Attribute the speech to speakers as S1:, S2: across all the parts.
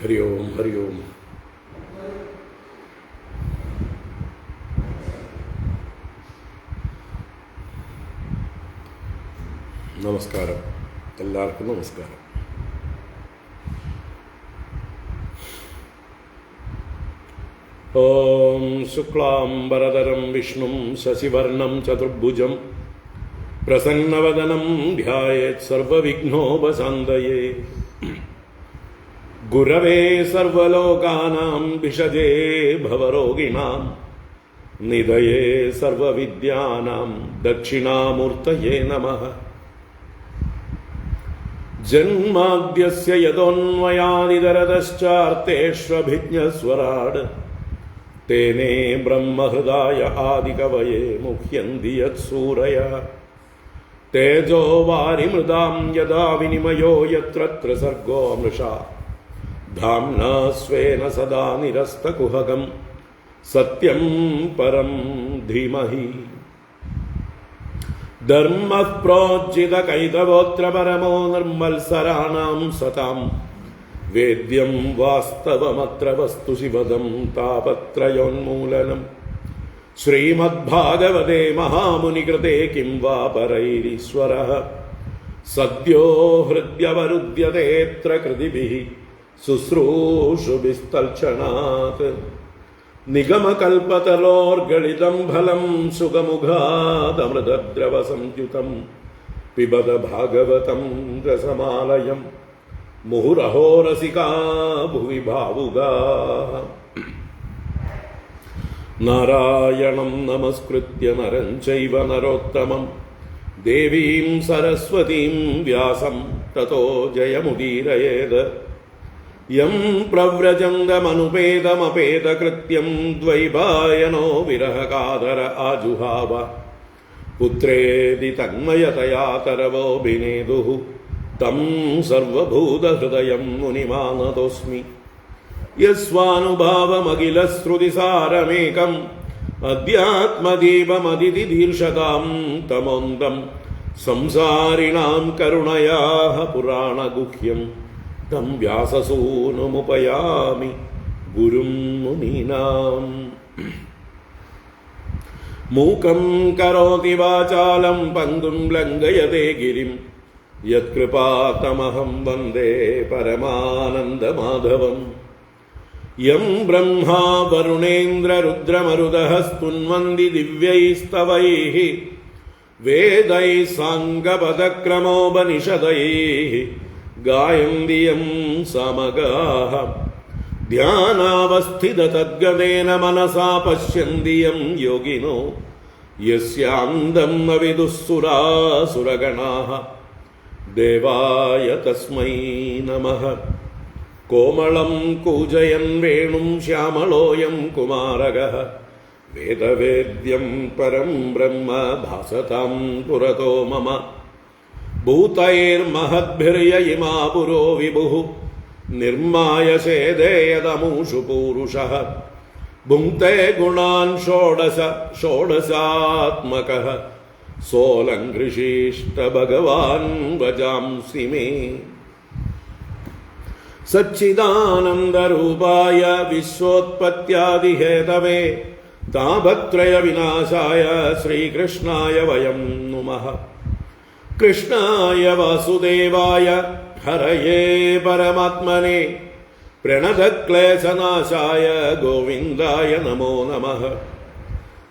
S1: ഹരി ഓം ഹരി ഓം. നമസ്കാരം, എല്ലാവർക്കും നമസ്കാരം. ഓം ശുക്ലാംബരധരം വിഷ്ണും ശശിവർണം ചതുർഭുജം പ്രസന്നവദനം ധ്യായേത് സർവവിഘ്നോപശാന്തയേ. ഗുരവേ സർവലോകാനാം വിഷജേ ഭവരോഗിണാം നിധയേ സർവവിദ്യാനാം ദക്ഷിണാമൂർത്തയേ നമഃ. ജന്മാദ്യസ്യ യതോന്മയാദിതരതശ്ചാർത്തേഷ്വഭിജ്ഞസ്വരാട് തേനേ ബ്രഹ്മഹൃദായ ആദികവയേ മുഹ്യന്തി യത്സൂരയഃ. തേജോ വാരിമൃതാം യദാ വിനിമയോ യത്ര ത്രിസർഗോ മൃഷാ ധാംനാ സ്വേന സദാ നിരസ്തകുഹകം സത്യം പരം ധീമഹി. ധർമ്മഃ പ്രോജ്ജിതകൈതവോത്ര പരമോ നിർമ്മത്സരാണാം സതാം വേദ്യം വാസ്തവമത്ര വസ്തു ശിവദം താപത്രയോന്മൂലനം. ശ്രീമദ്ഭാഗവതേ മഹാമുനികൃതേ കിം വാ പരൈരീശ്വരഃ സദ്യോ ഹൃദ്യവരുദ്ധ്യതേത്ര കൃതിഭിഃ ശുശ്രൂഷുഭിസ്തൽക്ഷണാത്. നിഗമകൽപതലോർഗളിതം ഫലം സുഖമുഖാദമൃതദ്രവസംയുതം പിബത ഭാഗവതം രസമാലയം മുഹുരഹോ രസികാ ഭുവി ഭാവുകാഃ. നാരായണം നമസ്കൃത്യ നരം ചൈവ നരോത്തമം ദേവീം സരസ്വതീം വ്യാസം തതോ ജയമുദീരയേത്. യം പ്രവ്രജന്തമനുപേതമപേതകൃത്യം ദ്വൈപായനോ വിരഹകാതര ആജുഹാവ. പുത്രേതി തന്മയതയാ തരവോഭിനേദുഃ തം സർവഭൂതഹൃദയം മുനിമാനതോസ്മി. യസ്വാനുഭാവമഖിലശ്രുതിസാരമേകം അധ്യാത്മദീപമതിഥിദീർഷതാം തമോന്തം സംസാരിണാം കരുണയാഃ പുരാണഗുഹ്യം തം വ്യാസസൂനുമുപയാമി ഗുരും മുനീനാം. മൂകം കരോതി വാചാലം പങ്കും ലംഘയതേ ഗിരിം യത്കൃപാതമഹം വന്ദേ പരമാനന്ദമാധവം. യം ബ്രഹ്മാ വരുണേന്ദ്രരുദ്രമരുതഃ സ്തുന്വന്തി ദിവ്യൈസ്തവൈഃ വേദൈഃ സാംഗപദക്രമോപനിഷദൈഃ ഗായന്തി യം സമഗാഃ. ധ്യാനാവസ്ഥിതതദ്ഗതേന മനസാ പശ്യന്തി യം യോഗിനോ യസ്യാന്തം ന വിദുഃസുരാസുരഗണാഃ. ദേവായ തസ്മൈ നമഃ. കോമളം കൂജയൻ വേണും ശ്യാമളോയം കുമാരകഃ വേദവേദ്യം പരം ബ്രഹ്മ ഭാസതാം പുരതോ മമ. ഭൂതൈർമഹദ്ഭിര്യ ഇമാ പുരോ വിഭുഃ നിർമ്മായ ചേദേയതമൂഷു പൂരുഷഃ. ഭുങ്ക്തേ ഗുണാൻ ഷോഡശാത്മകഃ സോലംഘൃഷീഷ്ട ഭഗവാൻ വജാംസി മേ. സച്ചിദാനന്ദരൂപായ വിശ്വോത്പത്യാദിഹേതവേ താപത്രയ വിനാശായ ശ്രീകൃഷ്ണായ വയം നുമഃ. കൃഷ്ണായ വാസുദേവായ ഹരയേ പരമാത്മനെ പ്രണതക്ലേശനാശായ ഗോവിന്ദായ നമോ നമഃ.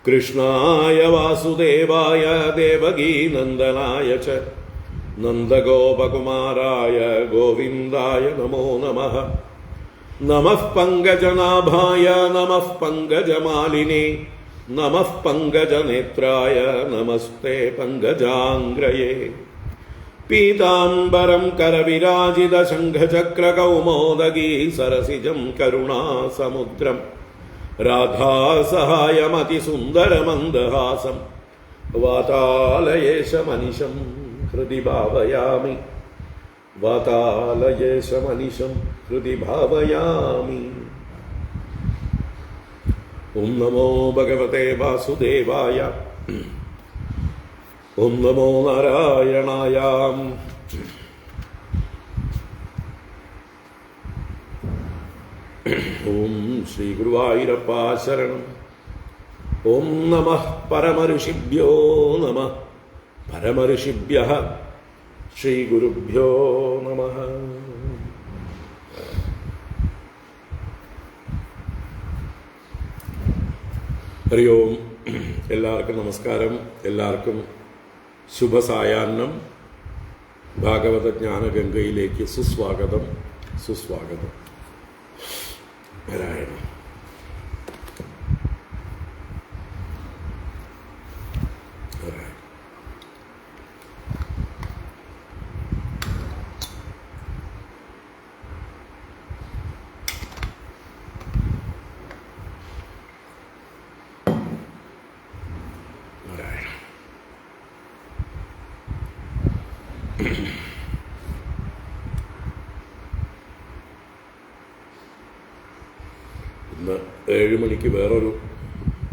S1: കൃഷ്ണായ വാസുദേവായ ദേവകീനന്ദനായ ച നന്ദഗോപകുമാരായ ഗോവിന്ദായ നമോ നമഃ. നമഃ പങ്കജനാഭായ നമഃ പങ്കജമാലിനേ നമഃ പങ്കജനേത്രായ നമസ്തേ പങ്കജാംഗ്രയേ. പീതാംബരം കരവിരാജിത ശംഖചക്രകൗമോദഗീ സരസിജം കരുണാസമുദ്രം രാധാസഹായമതിസുന്ദരമന്ദഹാസം വാതാലയേശമനിശം ഹൃദി ഭാവയാമി. വാതാലയേശമനിശം ഹൃദി ഭാവയാമി. ഓം നമോ ഭഗവതേ വാസുദേവായ. ഓം നമോ നാരായണായ. ഓം ശ്രീ ഗുരുവായൂരപ്പ ശരണം. ഓം നമഃ പരമഋഷിഭ്യോ നമഃ പരമഋഷിഭ്യഃ ശ്രീ ഗുരുഭ്യോ നമഃ. ഹരി ഓം. എല്ലാവർക്കും നമസ്കാരം. എല്ലാവർക്കും ശുഭസായാഹ്നം. ഭാഗവത ജ്ഞാനഗംഗയിലേക്ക് സുസ്വാഗതം. സുസ്വാഗതം. നാരായണ. ഇന്ന് 7 മണിക്ക് വേറൊരു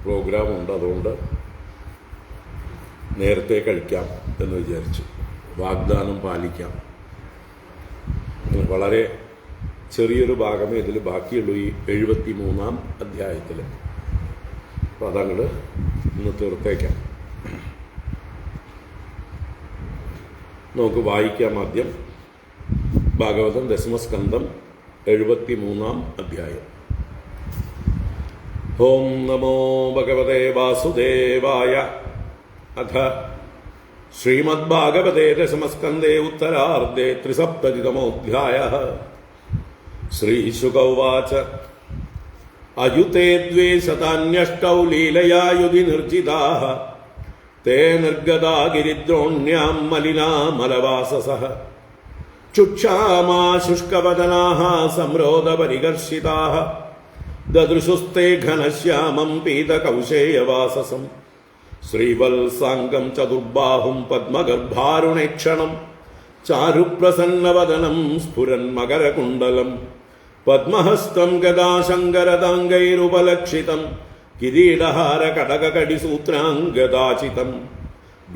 S1: പ്രോഗ്രാമുണ്ട്, അതുകൊണ്ട് നേരത്തെ കഴിക്കാം എന്ന് വിചാരിച്ചു. വാഗ്ദാനം പാലിക്കാം. വളരെ ചെറിയൊരു ഭാഗമേ ഇതിൽ ബാക്കിയുള്ളൂ, ഈ 73-ാം അധ്യായത്തിൽ. അപ്പം അതങ്ങോട്ട് ഇന്ന് തീർത്തേക്കാം. നമുക്ക് വായിക്കാം. ആദ്യം ഭാഗവതം ദശമസ്കന്ധം 73-ാം അധ്യായം. ഓം നമോ ഭഗവതേ വാസുദേവായ. അഥ ശ്രീമദ്ഭാഗവതേ ദശമസ്കന്ധേ ഉത്തരാർദ്ധേ 37-തമോऽധ്യായഃ. ശ്രീശുക ഉവാച. അയുതേ ദ്വേ ശതാന്യഷ്ടൗ ലീലയാ യുധി നിർജിതാഃ തേ നിർഗതാ ഗിരിദ്രോണ്യാം മലിനാ മലവാസസഃ. ചുക്ഷാമാ ശുഷ്കവദനാഃ സംരോധപരികർഷിതാഃ ദദൃശുസ്തേ ഘനശ്യാമം പീതകൗശേയവാസസം. ശ്രീവത്സാംഗം ചതുർബാഹും പദ്മഗർഭാരുണേക്ഷണം ചാരുപ്രസന്നവദനം സ്ഫുരൻ മകരകുണ്ടലം പദ്മഹസ്തം ഗദാശങ്കരതാംഗൈരുപലക്ഷിതം കിരീടഹാര കടകകടിസൂത്രാംഗദാചിതം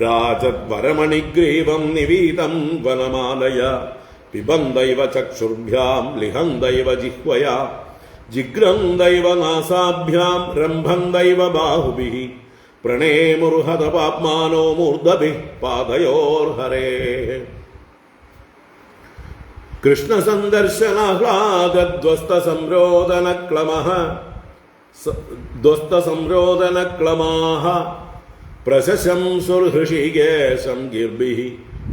S1: ഭ്രാജദ്വരമണിഗ്രീവം നിവീതം വനമാലയ പിബന്ദൈവ ചക്ഷുർഭ്യാം ലിഹന്ദൈവ ജിഹ്വയാ ജിഗ്രന്ദൈവ നാസാഭ്യാം രംഭന്ദൈവ ബാഹുഭിഃ പ്രണേമുർഹത പാപ്മാനോ മൂർധഭിഃ പാദയോർഹരേഃ. കൃഷ്ണസന്ദർശനാഹ്ലാദധ്വസ്തസംരോദനക്ലമാഃ പ്രശശംസുർഹൃഷികേശം ഗിർഭിഃ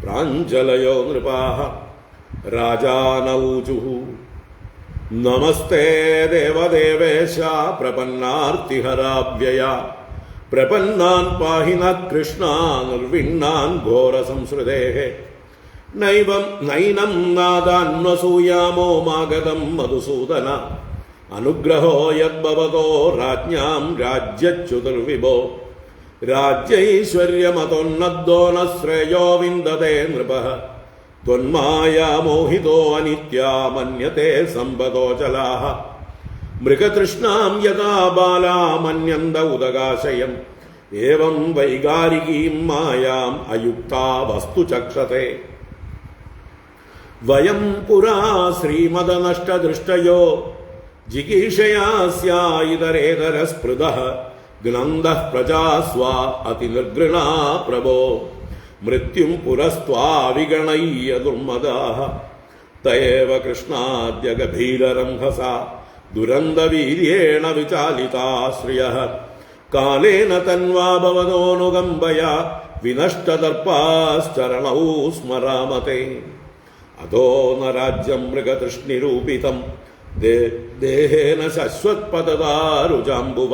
S1: പ്രാഞ്ജലയോ നൃപാഃ. രാജാനൗചുഃ നമസ്തേ ദേവദേവേശ പ്രപന്നാർത്തിഹരാഭ്യയ പ്രപന്നാൻ പാഹി ന കൃഷ്ണ നിർവിണ്ണാൻ ഘോരസംസൃതേഃ. നൈനം നാദാന്വസൂയാമോ മാഗതം മധുസൂദന അനുഗ്രഹോ യദ്ഭവതോ രാജ്ഞാം രാജ്യച്യുതിർവിഭോ രാജ്യൈശ്വര്യമതോന്നദ്ദോ ന ശ്രേയോ വിന്ദതേ നൃപഃ ത്വന്മായാ മോഹിതോ അനിത്യാ മന്യത്തെ സമ്പദോചലാഃ. മൃഗതൃഷ്ണാം യഥാ ബാലാ മന്യന്ത ഉദകാശയം ഏവം വൈകാരികീം മായാം അയുക്താ വസ്തു ചക്ഷത്തെ. വയം പുരാ ശ്രീമദനഷ്ടദൃഷ്ടയോ ജിഗീഷയാ സ്യായിതരേതരസ്പൃദഃ ഗ്നന്ദഃ പ്രജാസ്വാ അതിനിർഗൃണാ പ്രഭോ മൃത്യും പുരസ്ത്വാവിഗണയ്യ ദുർമദാഃ. തയേവ കൃഷ്ണാദ്യ ഗഭീരരംഭസാ ദുരന്തവീര്യേണ വിചാലിതാശ്രിയഃ കാലേന തന്വാ ഭവതോനുകമ്പയാ വിനഷ്ടദർപ്പാശ്ചരണൗ സ്മരാമതേ. അധോ ന രാജ്യം മൃഗതൃഷ്ണിരൂപിതം ദേഹേന ശശ്വത്പതദാരുജാംബുവ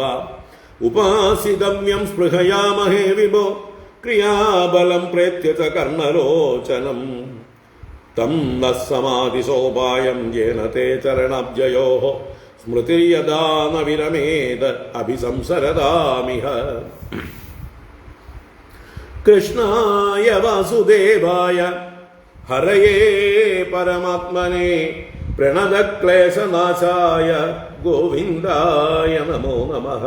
S1: ഉപാസിതമ്യം സ്പൃഹയാമഹേ വിഭോ ക്രിയാബലം പ്രേത്യ ച കർണലോചനം തം നഃ സമാധിസോപായം യേന തേ ചരണാബ്ജയോഃ സ്മൃതിർയദാ ന വിരമേത് അഭിസംസരതാമിഹ. കൃഷ്ണായ വാസുദേവായ ഹരയേ പരമാത്മനെ പ്രണതക്ലേശനാശായ ഗോവിന്ദായ നമോ നമഃ.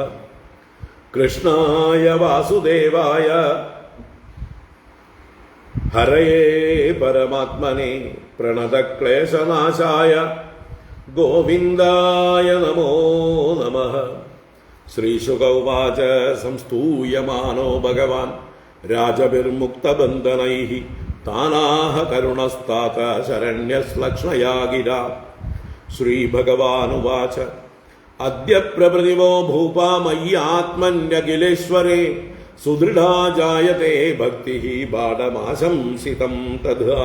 S1: കൃഷ്ണായ വാസുദേവായ ഹരയേ പരമാത്മനെ പ്രണതക്ലേശനാശായ ഗോവിന്ദായ നമോ നമഃ. ശ്രീശുക ഉവാച സംസ്തൂയമാനോ ഭഗവാൻ രാജഭിർമുക്തബന്ധനൈഃ താനാഹ കരുണസ്താത ശരണ്യശ്ലക്ഷ്ണയാ ഗിരാ. ശ്രീഭഗവാനുവാച അദ്യ പ്രഭൃതിവോ ഭൂപാ മയ്യാത്മന്യഖിലേശ്വരേ സുദൃഢാ ജായത്തെ ഭക്തിഃ ബാഡമാശംസിതം തഥാ.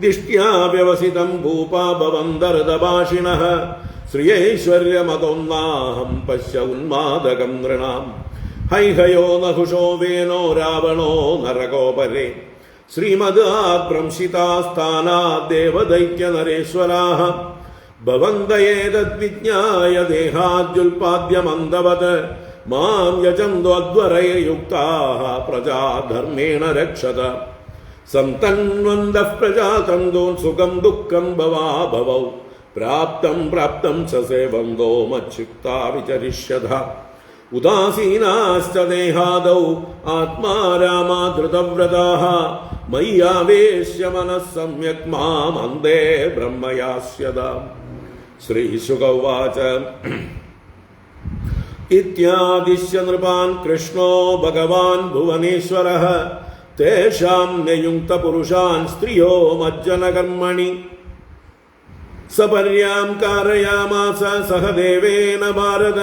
S1: ദിഷ്ട്യാ വ്യവസിതം ഭൂപാ ഭവന്തർദഭാഷിണഃ ശ്രിയൈശ്വര്യമതോന്നാഹം പശ്യ ഉന്മാദകം നൃണാം. ഹൈഹയോ നഹുഷോ വേനോ രാവണോ നരകോപരേ ശ്രീമദാഭ്രംശിതാസ്ഥാനാ ദേവദൈത്യനരേശ്വരാः ഭവന്തയേതദ്വിജ്ഞായ ദേഹാദ്യുൽപാദ്യമന്തവത് മാം യജന്തോദ്വരൈർയുക്താः പ്രജാധർമ്മേണ രക്ഷത. സന്തന്വന്തഃ പ്രജാതന്തോൻ സുഖം ദുഃഖം ഭവാഭവൗ പ്രാപ്തം പ്രാപ്തം ച സേവന്തോ മച്യുക്താ വിചരിഷ്യത. ഉദാസീനാശ്ച ദേഹാദൗ ആത്മാ രാമാ ധൃതവ്രതാഃ മയ്യാവേശ്യ മനഃ സമ്യക് മാം അന്തേ ബ്രഹ്മയാസ്യത. ശ്രീശുക ഉവാച ഇത്യാദിശ്യ നൃപാൻ കൃഷ്ണോ ഭഗവാൻ ഭുവനേശ്വരഃ തേഷാം നിയുക്തപുരുഷാൻ സ്ത്രിയോ മജ്ജനകർമ്മണി സപര്യാം കാരയാമാസ സഹദേവേന ഭാരത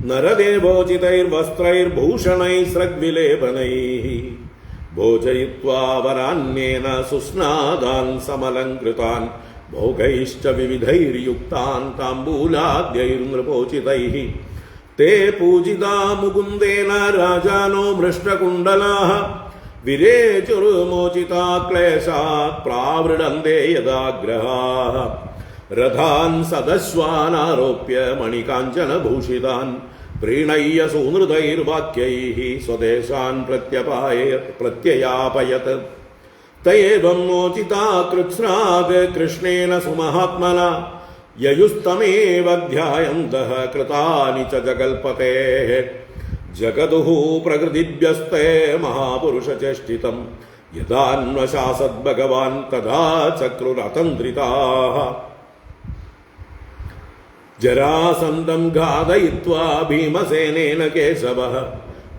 S1: നരദേവോചിതൈർവസ്ത്രൈർഭൂഷണൈസ്രഗ്വിലേപനൈഃ ഭോജയിത്വാ വരാന്യേന സുസ്നാദാൻ സമലംകൃതാൻ ഭോഗൈശ്ച വിവിധൈർയുക്താൻ താംബൂലാദ്യൈർനൃപോചിതൈഃ തേ പൂജിതാ മുകുന്ദേന രാജാനോ മൃഷ്ടകുണ്ഡലാഃ വിരേചുർമോചിതാ ക്ലേശാത് പ്രാവൃഡന്തേ യദാഗ്രഹാഃ രഥാൻ സദശ്വാനാരോപ്യ മണികാഞ്ചനഭൂഷിതാൻ പ്രീണയ്യ സൂനൃതൈർവാക്യൈഃ സ്വദേശാൻ പ്രത്യയാപയത്. തയേവം മോചിതാ കൃത്സ്നാദ് കൃഷ്ണേന സുമഹാത്മനാ യയുസ്തമേവ ധ്യായന്തഃ കൃതാനി ച ജഗൽപതേഃ. ജഗതുഃ പ്രകൃതിഭ്യസ്തേ മഹാപുരുഷചേഷ്ടിതം യദാന്വശാസദ് ഭഗവാൻ തഥാ ചക്രുരതന്ത്രിതാഃ. ജരാസന്ധം ഘാതയിത്വാ ഭീമസേനേന കേശവഃ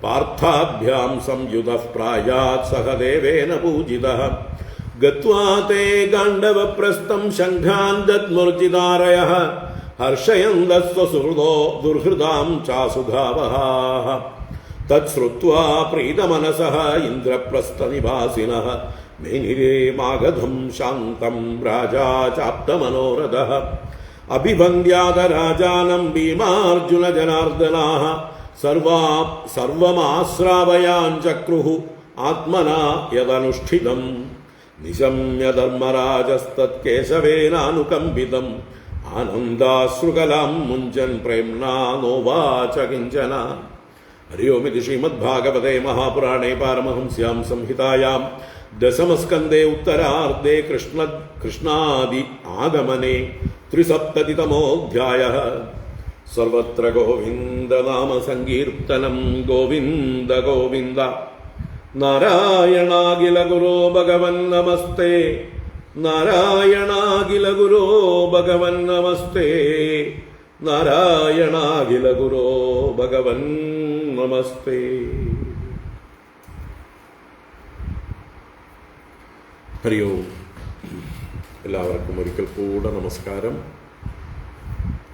S1: പാർത്ഥാഭ്യാം സംയുതഃ പ്രായാത് സഹദേവേന പൂജിതഃ. ഗത്വാ തേ ഗാണ്ഡവപ്രസ്ഥം ശംഖാൻ ദദ്മൂർജിതാരയഃ ഹർഷയന്തഃ സ്വസുഹൃദോ ദുർഹൃദാം ചാസുധാവഹാഃ. തത്ശ്രുത്വാ പ്രീതമനസഃ ഇന്ദ്രപ്രസ്ഥനിവാസിനഃ മേനിരേ മാഗധം ശാന്തം രാജാ ചാപ്തമനോരഥഃ. അഭിവന്ദ്യാതരാജാനം ഭീമാർജുന ജനാർദ്ദനാഃ സർവമാശ്രാവയാൻ ചക്രുഃ ആത്മനാ യദനുഷ്ഠിതം. നിശമ്യ ധർമ്മരാജസ്തത്കേശവേനാനുകമ്പിതം ആനന്ദാശ്രുകലാം മുഞ്ചൻ പ്രേംണാ നോവാച കിഞ്ചന. ഹരി ഓം. ഇതി ശ്രീമദ്ഭാഗവതേ മഹാപുരാണേ പാരമഹംസ്യാം സംഹിതായാം ദശമസ്കന്ധേ ഉത്തരാർദ്ധേ കൃഷ്ണാദി ആഗമനേ ത്രിസപ്തതിതമോऽധ്യായഃ. സർവത്ര ഗോവിന്ദനാമ സങ്കീർത്തനം. ഗോവിന്ദ ഗോവിന്ദ. നാരായണാഖില ഗുരോ ഭഗവൻ നമസ്തേ. നാരായണാഖില ഗുരോ ഭഗവൻ നമസ്തേ. നാരായണാഖില ഗുരോ ഭഗവൻ നമസ്തേ. ഹരി ഓം. എല്ലാവർക്കും ഒരിക്കൽ കൂടെ നമസ്കാരം.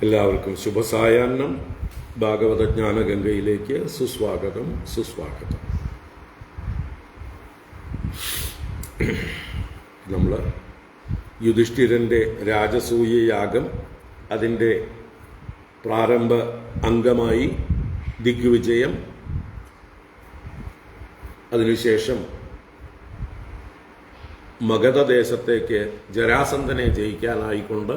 S1: എല്ലാവർക്കും ശുഭസായാഹ്നം. ഭാഗവത ജ്ഞാനഗംഗയിലേക്ക് സുസ്വാഗതം. സുസ്വാഗതം. നമ്മൾ യുധിഷ്ഠിരൻ്റെ രാജസൂയ യാഗം അതിൻ്റെ പ്രാരംഭ അംഗമായി ദിഗ്വിജയം, അതിനുശേഷം മഗധദേശത്തേക്ക് ജരാസന്ധനെ ജയിക്കാനായിക്കൊണ്ട്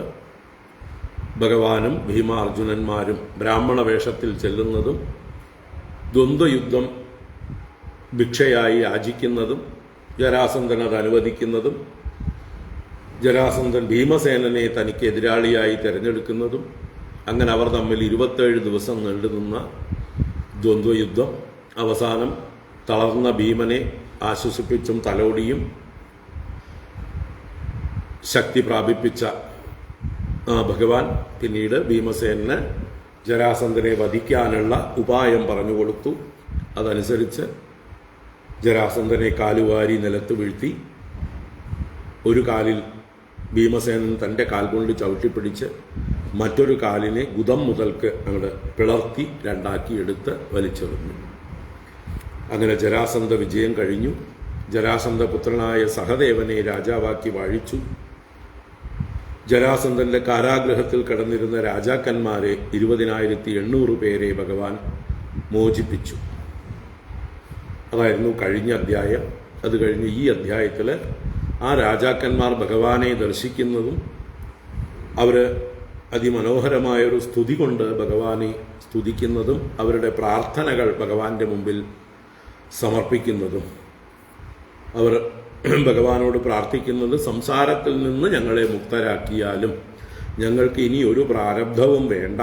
S1: ഭഗവാനും ഭീമാർജുനന്മാരും ബ്രാഹ്മണ വേഷത്തിൽ ചെല്ലുന്നതും ദ്വന്ദ്വയുദ്ധം ഭിക്ഷയായി യാചിക്കുന്നതും ജരാസന്ധൻ അത് അനുവദിക്കുന്നതും ജരാസന്ധൻ ഭീമസേനനെ തനിക്ക് എതിരാളിയായി തിരഞ്ഞെടുക്കുന്നതും അങ്ങനെ അവർ തമ്മിൽ 27 ദിവസം നീണ്ടുനിന്ന ദ്വന്ദ്വയുദ്ധം അവസാനം തളർന്ന ഭീമനെ ആശ്വസിപ്പിച്ചും തലോടിയും ശക്തി പ്രാപിപ്പിച്ച ഭഗവാൻ പിന്നീട് ഭീമസേനന് ജരാസന്ധനെ വധിക്കാനുള്ള ഉപായം പറഞ്ഞു കൊടുത്തു. അതനുസരിച്ച് ജരാസന്ധനെ കാലുവാരി നിലത്ത് വീഴ്ത്തി. ഒരു കാലിൽ ഭീമസേനൻ തൻ്റെ കാൽ കൊണ്ട് ചവിട്ടിപ്പിടിച്ച് മറ്റൊരു കാലിനെ ഗുദം മുതൽക്ക് അങ്ങോട്ട് പിളർത്തി രണ്ടാക്കി എടുത്ത് വലിച്ചെറിഞ്ഞു. അങ്ങനെ ജരാസന്ധ വിജയം കഴിഞ്ഞു. ജരാസന്ധ പുത്രനായ സഹദേവനെ രാജാവാക്കി വാഴിച്ചു. ജരാസന്ധന്റെ കാരാഗൃഹത്തിൽ കിടന്നിരുന്ന രാജാക്കന്മാരെ 20,800 പേരെ ഭഗവാൻ മോചിപ്പിച്ചു. അതായിരുന്നു കഴിഞ്ഞ അധ്യായം. അത് കഴിഞ്ഞ് ഈ അധ്യായത്തിൽ ആ രാജാക്കന്മാർ ഭഗവാനെ ദർശിക്കുന്നതും അവർ അതിമനോഹരമായൊരു സ്തുതി കൊണ്ട് ഭഗവാനെ സ്തുതിക്കുന്നതും അവരുടെ പ്രാർത്ഥനകൾ ഭഗവാന്റെ മുമ്പിൽ സമർപ്പിക്കുന്നതും, അവർ ഭഗവാനോട് പ്രാർത്ഥിക്കുന്നത് സംസാരത്തിൽ നിന്ന് ഞങ്ങളെ മുക്തരാക്കിയാലും ഞങ്ങൾക്ക് ഇനി ഒരു പ്രാരബ്ധവും വേണ്ട,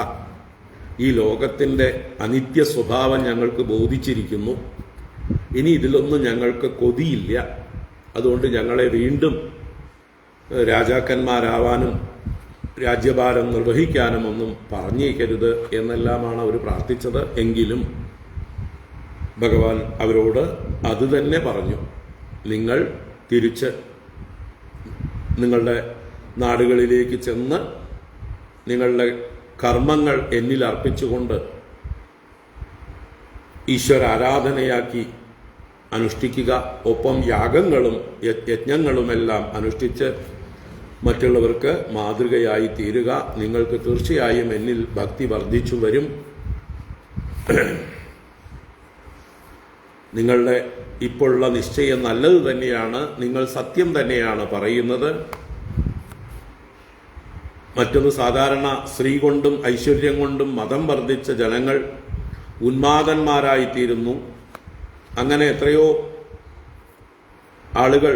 S1: ഈ ലോകത്തിൻ്റെ അനിത്യ സ്വഭാവം ഞങ്ങൾക്ക് ബോധിച്ചിരിക്കുന്നു, ഇനി ഇതിലൊന്നും ഞങ്ങൾക്ക് കൊതിയില്ല, അതുകൊണ്ട് ഞങ്ങളെ വീണ്ടും രാജാക്കന്മാരാവാനും രാജ്യഭാരം നിർവഹിക്കാനും ഒന്നും പറഞ്ഞേക്കരുത് എന്നെല്ലാമാണ് അവർ പ്രാർത്ഥിച്ചത്. എങ്കിലും ഭഗവാൻ അവരോട് അതുതന്നെ പറഞ്ഞു, നിങ്ങൾ തിരിച്ച് നിങ്ങളുടെ നാടുകളിലേക്ക് ചെന്ന് നിങ്ങളുടെ കർമ്മങ്ങൾ എന്നിൽ അർപ്പിച്ചുകൊണ്ട് ഈശ്വര ആരാധനയാക്കി അനുഷ്ഠിക്കുക. ഒപ്പം യാഗങ്ങളും യജ്ഞങ്ങളുമെല്ലാം അനുഷ്ഠിച്ച് മറ്റുള്ളവർക്ക് മാതൃകയായി തീരുക. നിങ്ങൾക്ക് തീർച്ചയായും എന്നിൽ ഭക്തി വർദ്ധിച്ചു വരും. നിങ്ങളുടെ ഇപ്പോഴുള്ള നിശ്ചയം നല്ലത് തന്നെയാണ്, നിങ്ങൾ സത്യം തന്നെയാണ് പറയുന്നത്. മറ്റൊന്ന്, സാധാരണ സ്ത്രീ കൊണ്ടും ഐശ്വര്യം കൊണ്ടും മതം വർദ്ധിച്ച ജനങ്ങൾ ഉന്മാദന്മാരായിത്തീരുന്നു. അങ്ങനെ എത്രയോ ആളുകൾ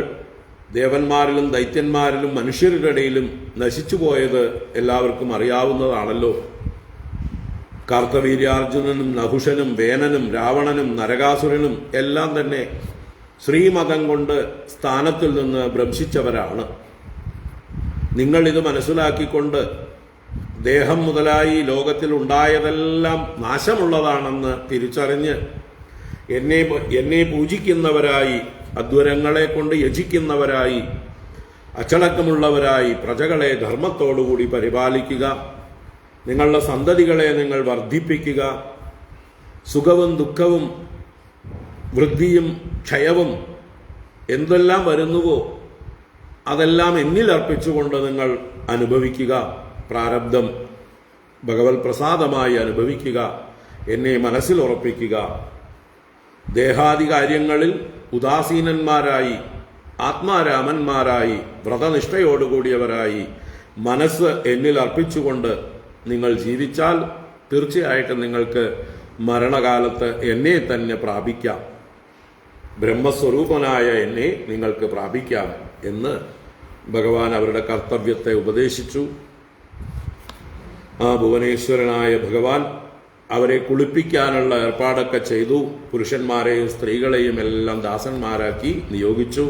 S1: ദേവന്മാരിലും ദൈത്യന്മാരിലും മനുഷ്യരുടെ ഇടയിലും നശിച്ചുപോയത് എല്ലാവർക്കും അറിയാവുന്നതാണല്ലോ. കാർത്തവീര്യാർജുനനും നഹുഷനും വേനനും രാവണനും നരകാസുരനും എല്ലാം തന്നെ ശ്രീമതം കൊണ്ട് സ്ഥാനത്തിൽ നിന്ന് ഭ്രംശിച്ചവരാണ്. നിങ്ങളിത് മനസ്സിലാക്കിക്കൊണ്ട് ദേഹം മുതലായി ലോകത്തിൽ ഉണ്ടായതെല്ലാം നാശമുള്ളതാണെന്ന് തിരിച്ചറിഞ്ഞ് എന്നെ പൂജിക്കുന്നവരായി, അധ്വരങ്ങളെ കൊണ്ട് യജിക്കുന്നവരായി, അച്ചടക്കമുള്ളവരായി പ്രജകളെ ധർമ്മത്തോടുകൂടി പരിപാലിക്കുക. നിങ്ങളുടെ സന്തതികളെ നിങ്ങൾ വർദ്ധിപ്പിക്കുക. സുഖവും ദുഃഖവും വൃദ്ധിയും ക്ഷയവും എന്തെല്ലാം വരുന്നുവോ അതെല്ലാം എന്നിൽ അർപ്പിച്ചുകൊണ്ട് നിങ്ങൾ അനുഭവിക്കുക. പ്രാരബ്ധം ഭഗവത് പ്രസാദമായി അനുഭവിക്കുക. എന്നെ മനസ്സിൽ ഉറപ്പിക്കുക. ദേഹാദി കാര്യങ്ങളിൽ ഉദാസീനന്മാരായി, ആത്മാരാമന്മാരായി, വ്രതനിഷ്ഠയോടുകൂടിയവരായി മനസ്സ് എന്നിൽ അർപ്പിച്ചുകൊണ്ട് നിങ്ങൾ ജീവിച്ചാൽ തീർച്ചയായിട്ടും നിങ്ങൾക്ക് മരണകാലത്ത് എന്നെ തന്നെ പ്രാപിക്കാം, ബ്രഹ്മസ്വരൂപനായ എന്നെ നിങ്ങൾക്ക് പ്രാപിക്കാം എന്ന് ഭഗവാൻ അവരുടെ കർത്തവ്യത്തെ ഉപദേശിച്ചു. ആ ഭുവനേശ്വരനായ ഭഗവാൻ അവരെ കുളിപ്പിക്കാനുള്ള ഏർപ്പാടൊക്കെ ചെയ്തു. പുരുഷന്മാരെയും സ്ത്രീകളെയും എല്ലാം ദാസന്മാരാക്കി നിയോഗിച്ചു.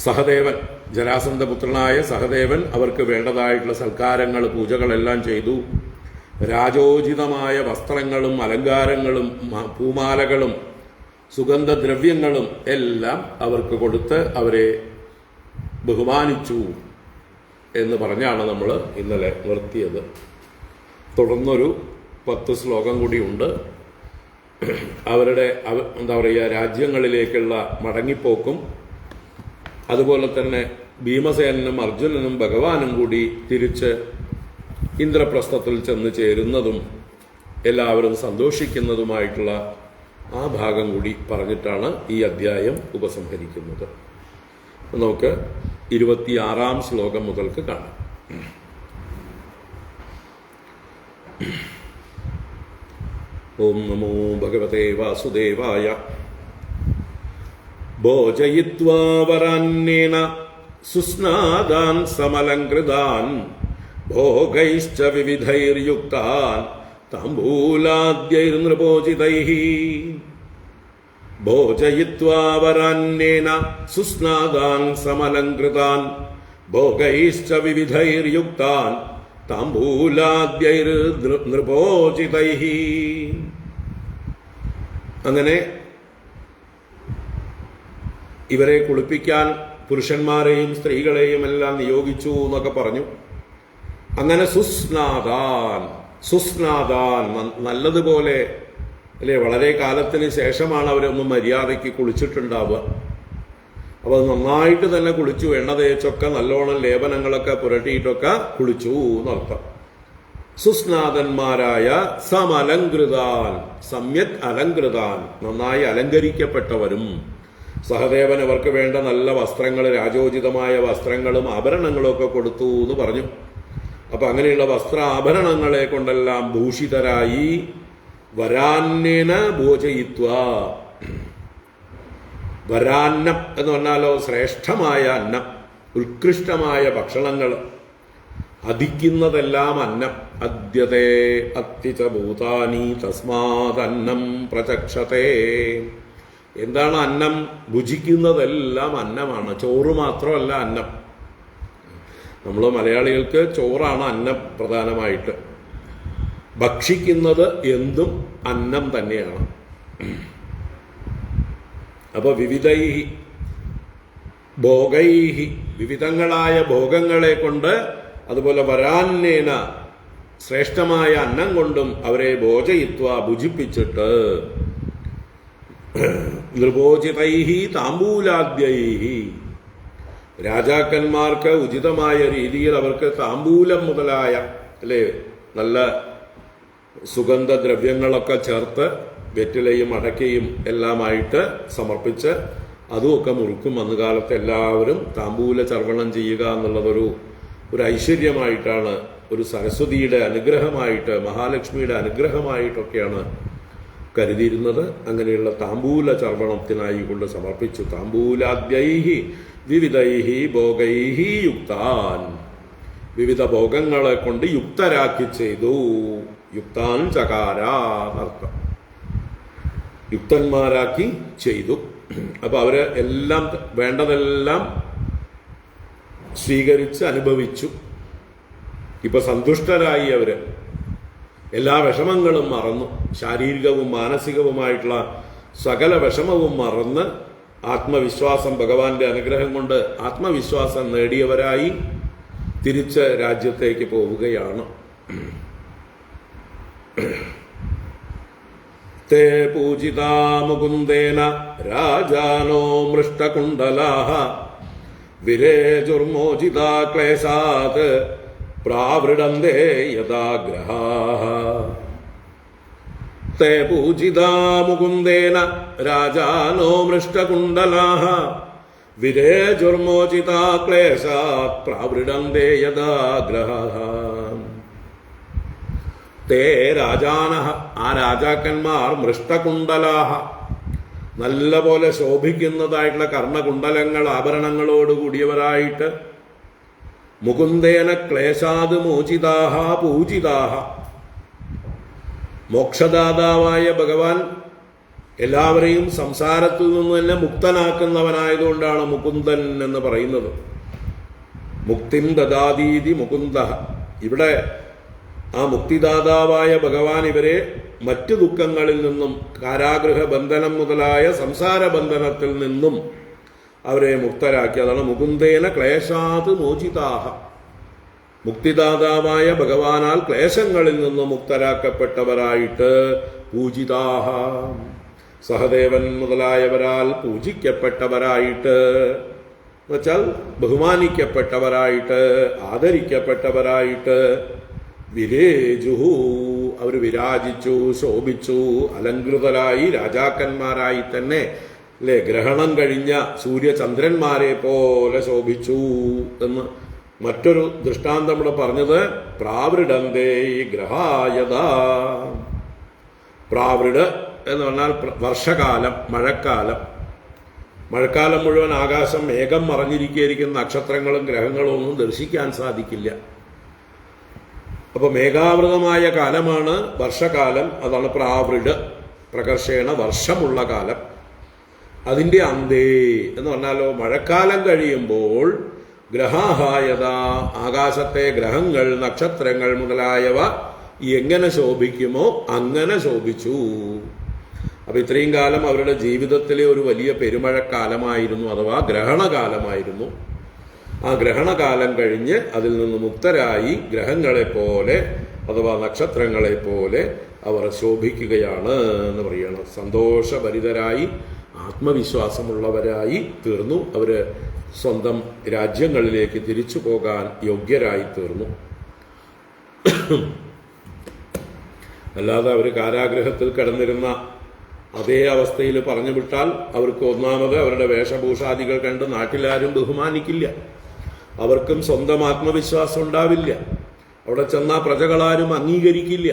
S1: സഹദേവൻ, ജരാസന്ധപുത്രനായ സഹദേവൻ അവർക്ക് വേണ്ടതായിട്ടുള്ള സൽക്കാരങ്ങൾ, പൂജകളെല്ലാം ചെയ്തു. രാജോചിതമായ വസ്ത്രങ്ങളും അലങ്കാരങ്ങളും പൂമാലകളും സുഗന്ധദ്രവ്യങ്ങളും എല്ലാം അവർക്ക് കൊടുത്ത് അവരെ ബഹുമാനിച്ചു എന്ന് പറഞ്ഞാണ് നമ്മൾ ഇന്നലെ നിർത്തിയത്. തുടർന്നൊരു 10 ശ്ലോകം കൂടിയുണ്ട്. അവരുടെ എന്താ പറയുക, രാജ്യങ്ങളിലേക്കുള്ള മടങ്ങിപ്പോക്കും, അതുപോലെ തന്നെ ഭീമസേനനും അർജുനനും ഭഗവാനും കൂടി തിരിച്ച് ഇന്ദ്രപ്രസ്ഥത്തിൽ ചെന്ന് ചേരുന്നതും എല്ലാവരും സന്തോഷിക്കുന്നതുമായിട്ടുള്ള ആ ഭാഗം കൂടി പറഞ്ഞിട്ടാണ് ഈ അധ്യായം ഉപസംഹരിക്കുന്നത്. നമുക്ക് 26-ാം ശ്ലോകം മുതൽക്ക് കാണാം. ഓം നമോ ഭഗവതേ വാസുദേവായ. ഭോജയിത്വാ വരാന്യേന സുസ്നാദാൻ സമലങ്കൃതാൻ ഭോഗൈശ്ച വിവിധൈർയുക്താൻ താംബൂലാദ്യൈർനൃപോചിതൈഃ. ഭോജയിത്വാ വരാന്യേന സുസ്നാദാൻ സമലങ്കൃതാൻ ഭോഗൈശ്ച വിവിധൈർയുക്താൻ താംബൂലാദ്യൈർനൃപോചിതൈഃ. അങ്ങനെ ഇവരെ കുളിപ്പിക്കാൻ പുരുഷന്മാരെയും സ്ത്രീകളെയും എല്ലാം നിയോഗിച്ചു എന്നൊക്കെ പറഞ്ഞു. അങ്ങനെ സുസ്നാദാൻ നല്ലതുപോലെ അല്ലെ, വളരെ കാലത്തിന് ശേഷമാണ് അവരൊന്നും മര്യാദയ്ക്ക് കുളിച്ചിട്ടുണ്ടാവുക. അപ്പോൾ അത് നന്നായിട്ട് തന്നെ കുളിച്ചു, എണ്ണ തേച്ചൊക്കെ നല്ലോണം ലേപനങ്ങളൊക്കെ പുരട്ടിയിട്ടൊക്കെ കുളിച്ചു എന്നർത്ഥം. സുസ്നാദന്മാരായ സമലങ്കൃതാൻ, സമ്യക് അലങ്കൃതാൻ, നന്നായി അലങ്കരിക്കപ്പെട്ടവരും. സഹദേവൻ അവർക്ക് വേണ്ട നല്ല വസ്ത്രങ്ങൾ, രാജോചിതമായ വസ്ത്രങ്ങളും ആഭരണങ്ങളും ഒക്കെ കൊടുത്തു എന്ന് പറഞ്ഞു. അപ്പൊ അങ്ങനെയുള്ള വസ്ത്രാഭരണങ്ങളെ കൊണ്ടെല്ലാം ഭൂഷിതരായി വരാന്നേന ഭോജയിത്വ. വരാന്നം എന്ന് പറഞ്ഞാലോ ശ്രേഷ്ഠമായ അന്നം, ഉത്കൃഷ്ടമായ ഭക്ഷണങ്ങൾ, അധിക്കുന്നതെല്ലാം അന്നം. അദ്യതേ അത്തിച ഭൂതാനി തസ്മാദന്നം പ്രചക്ഷതേ. എന്താണ് അന്നം? ഭുജിക്കുന്നതെല്ലാം അന്നമാണ്. ചോറ് മാത്രമല്ല അന്നം. നമ്മൾ മലയാളികൾക്ക് ചോറാണ് അന്നം പ്രധാനമായിട്ട്. ഭക്ഷിക്കുന്നത് എന്തും അന്നം തന്നെയാണ്. അപ്പൊ വിവിധൈഹി ഭോഗൈഹി, വിവിധങ്ങളായ ഭോഗങ്ങളെ കൊണ്ട്, അതുപോലെ വരാന്നേന ശ്രേഷ്ഠമായ അന്നം കൊണ്ടും അവരെ ഭോജയിത്വ ഭുജിപ്പിച്ചിട്ട്, നൃപോചിതൈഹി താംബൂലാദ്യൈഹി, രാജാക്കന്മാർക്ക് ഉചിതമായ രീതിയിൽ അവർക്ക് താംബൂലം മുതലായ അല്ലേ നല്ല സുഗന്ധദ്രവ്യങ്ങളൊക്കെ ചേർത്ത് വെറ്റിലയും അടക്കയും എല്ലാമായിട്ട് സമർപ്പിച്ച് അതുമൊക്കെ മുറുക്കും. അന്ന് കാലത്ത് എല്ലാവരും താംബൂല ചർവണം ചെയ്യുക എന്നുള്ളതൊരു ഐശ്വര്യമായിട്ടാണ്, ഒരു സരസ്വതിയുടെ അനുഗ്രഹമായിട്ട്, മഹാലക്ഷ്മിയുടെ അനുഗ്രഹമായിട്ടൊക്കെയാണ് കരുതിയിരുന്നത്. അങ്ങനെയുള്ള താംബൂല ചർവണത്തിനായി കൊണ്ട് സമർപ്പിച്ചു. താംബൂലാദ്യൈഹി വിവിധൈഹി ഭോഗൈഹി യുക്താൻ, വിവിധ ഭോഗങ്ങളെ കൊണ്ട് യുക്തരാക്കി ചെയ്തു. യുക്താൻ ചകാരാർത്ഥം, യുക്തന്മാരാക്കി ചെയ്തു. അപ്പൊ അവര് എല്ലാം വേണ്ടതെല്ലാം സ്വീകരിച്ച് അനുഭവിച്ചു. ഇപ്പൊ സന്തുഷ്ടരായി അവര്. എല്ലാ വിഷമങ്ങളും മറന്നു, ശാരീരികവും മാനസികവുമായിട്ടുള്ള സകല വിഷമവും മറന്ന് ആത്മവിശ്വാസം, ഭഗവാന്റെ അനുഗ്രഹം കൊണ്ട് ആത്മവിശ്വാസം നേടിയവരായി തിരിച്ച് രാജ്യത്തേക്ക് പോവുകയാണ്. തേ പൂജിതാ മുകുന്ദേന രാജാനോ മൃഷ്ടകുണ്ടലാഃ വിരേജുർമോചിതാ ക്ലേശാത് പ്രാവൃഡന്തേ യഥാഗ്രഹാഃ. തേ പൂജിതാ മുകുന്ദേന രാജാനോ മൃഷ്ടകുണ്ടലാഃ വിരേജുർമോചിതാ ക്ലേശാത് പ്രാവൃഡന്തേ യഥാഗ്രഹാഃ. തേ രാജാനഃ, ആ രാജാക്കന്മാർ, മൃഷ്ടകുണ്ടലാഃ, നല്ല പോലെ ശോഭിക്കുന്നതായിട്ടുള്ള കർണകുണ്ടലങ്ങൾ, ആഭരണങ്ങളോട് കൂടിയവരായിട്ട്, മുകുന്ദേന ക്ലേശാത് മോചിതാഃ പൂജിതാഃ, മോക്ഷദാതാവായ ഭഗവാൻ എല്ലാവരെയും സംസാരത്തിൽ നിന്ന് തന്നെ മുക്തനാക്കുന്നവനായതുകൊണ്ടാണ് മുകുന്ദൻ എന്ന് പറയുന്നത്. മുക്തിം ദദാതീതി മുകുന്ദഃ. ഇവിടെ ആ മുക്തിദാതാവായ ഭഗവാൻ ഇവരെ മറ്റു ദുഃഖങ്ങളിൽ നിന്നും, കാരാഗൃഹ ബന്ധനം മുതലായ സംസാര ബന്ധനത്തിൽ നിന്നും അവരെ മുക്തരാക്കി. അതാണ് മുകുന്ദേന ക്ലേശാത് മോചിതാഃ. മുക്തിദാതാവായ ഭഗവാനാൽ ക്ലേശങ്ങളിൽ നിന്ന് മുക്തരാക്കപ്പെട്ടവരായിട്ട്, പൂജിതാഃ, സഹദേവൻ മുതലായവരാൽ പൂജിക്കപ്പെട്ടവരായിട്ട്, എന്നുവെച്ചാൽ ബഹുമാനിക്കപ്പെട്ടവരായിട്ട്, ആദരിക്കപ്പെട്ടവരായിട്ട്, വിരേജുഹു, അവർ വിരാജിച്ചു, ശോഭിച്ചു, അലങ്കൃതരായി, രാജാക്കന്മാരായി തന്നെ അല്ലെ, ഗ്രഹണം കഴിഞ്ഞ സൂര്യചന്ദ്രന്മാരെ പോലെ ശോഭിച്ചു എന്ന് മറ്റൊരു ദൃഷ്ടാന്തം ഇവിടെ പറഞ്ഞത്. പ്രാവൃഡന്തേ ഗ്രഹായത. പ്രാവൃഡ് എന്ന് പറഞ്ഞാൽ വർഷകാലം, മഴക്കാലം. മഴക്കാലം മുഴുവൻ ആകാശം മേഘം മറഞ്ഞിരിക്കുന്ന നക്ഷത്രങ്ങളും ഗ്രഹങ്ങളും ഒന്നും ദർശിക്കാൻ സാധിക്കില്ല. അപ്പൊ മേഘാവൃതമായ കാലമാണ് വർഷകാലം. അതാണ് പ്രാവൃഡ്, പ്രകർഷേണ വർഷമുള്ള കാലം. അതിൻ്റെ അന്തേ എന്ന് പറഞ്ഞാലോ, മഴക്കാലം കഴിയുമ്പോൾ ഗ്രഹാഹായത, ആകാശത്തെ ഗ്രഹങ്ങൾ, നക്ഷത്രങ്ങൾ മുതലായവ എങ്ങനെ ശോഭിക്കുമോ അങ്ങനെ ശോഭിച്ചു. അപ്പൊ ഇത്രയും കാലം അവരുടെ ജീവിതത്തിലെ ഒരു വലിയ പെരുമഴക്കാലമായിരുന്നു, അഥവാ ഗ്രഹണകാലമായിരുന്നു. ആ ഗ്രഹണകാലം കഴിഞ്ഞ് അതിൽ നിന്ന് മുക്തരായി ഗ്രഹങ്ങളെ പോലെ അഥവാ നക്ഷത്രങ്ങളെ പോലെ അവർ ശോഭിക്കുകയാണ് എന്ന് പറയണം. സന്തോഷഭരിതരായി ആത്മവിശ്വാസമുള്ളവരായി തീർന്നു. അവര് സ്വന്തം രാജ്യങ്ങളിലേക്ക് തിരിച്ചു പോകാൻ യോഗ്യരായി തീർന്നു. അല്ലാതെ അവർ കാരാഗ്രഹത്തിൽ കിടന്നിരുന്ന അതേ അവസ്ഥയിൽ പറഞ്ഞു വിട്ടാൽ അവർക്ക് ഒന്നാമത് അവരുടെ വേഷഭൂഷാദികൾ കണ്ട് നാട്ടിലാരും ബഹുമാനിക്കില്ല, അവർക്കും സ്വന്തം ആത്മവിശ്വാസം ഉണ്ടാവില്ല, അവിടെ ചെന്നാൽ പ്രജകളാരും അംഗീകരിക്കില്ല,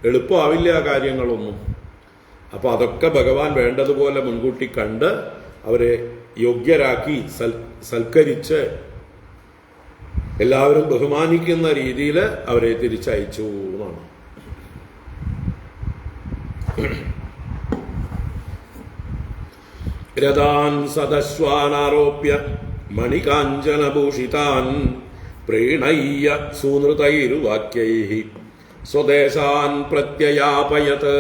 S1: എളുപ്പമാവില്ല ആ കാര്യങ്ങളൊന്നും. അപ്പൊ അതൊക്കെ ഭഗവാൻ വേണ്ടതുപോലെ മുൻകൂട്ടി കണ്ട് അവരെ യോഗ്യരാക്കി സൽക്കരിച്ച് എല്ലാവരും ബഹുമാനിക്കുന്ന രീതിയിൽ അവരെ തിരിച്ചയച്ചു എന്നാണ്. രഥാൻ സദശ്വാനാരോപ്യ മണികാഞ്ചനഭൂഷിതാൻ പ്രീണയ്യ സൂനൃതൈർവാക്യൈഃ സ്വദേശാൻ പ്രത്യയാപയത്.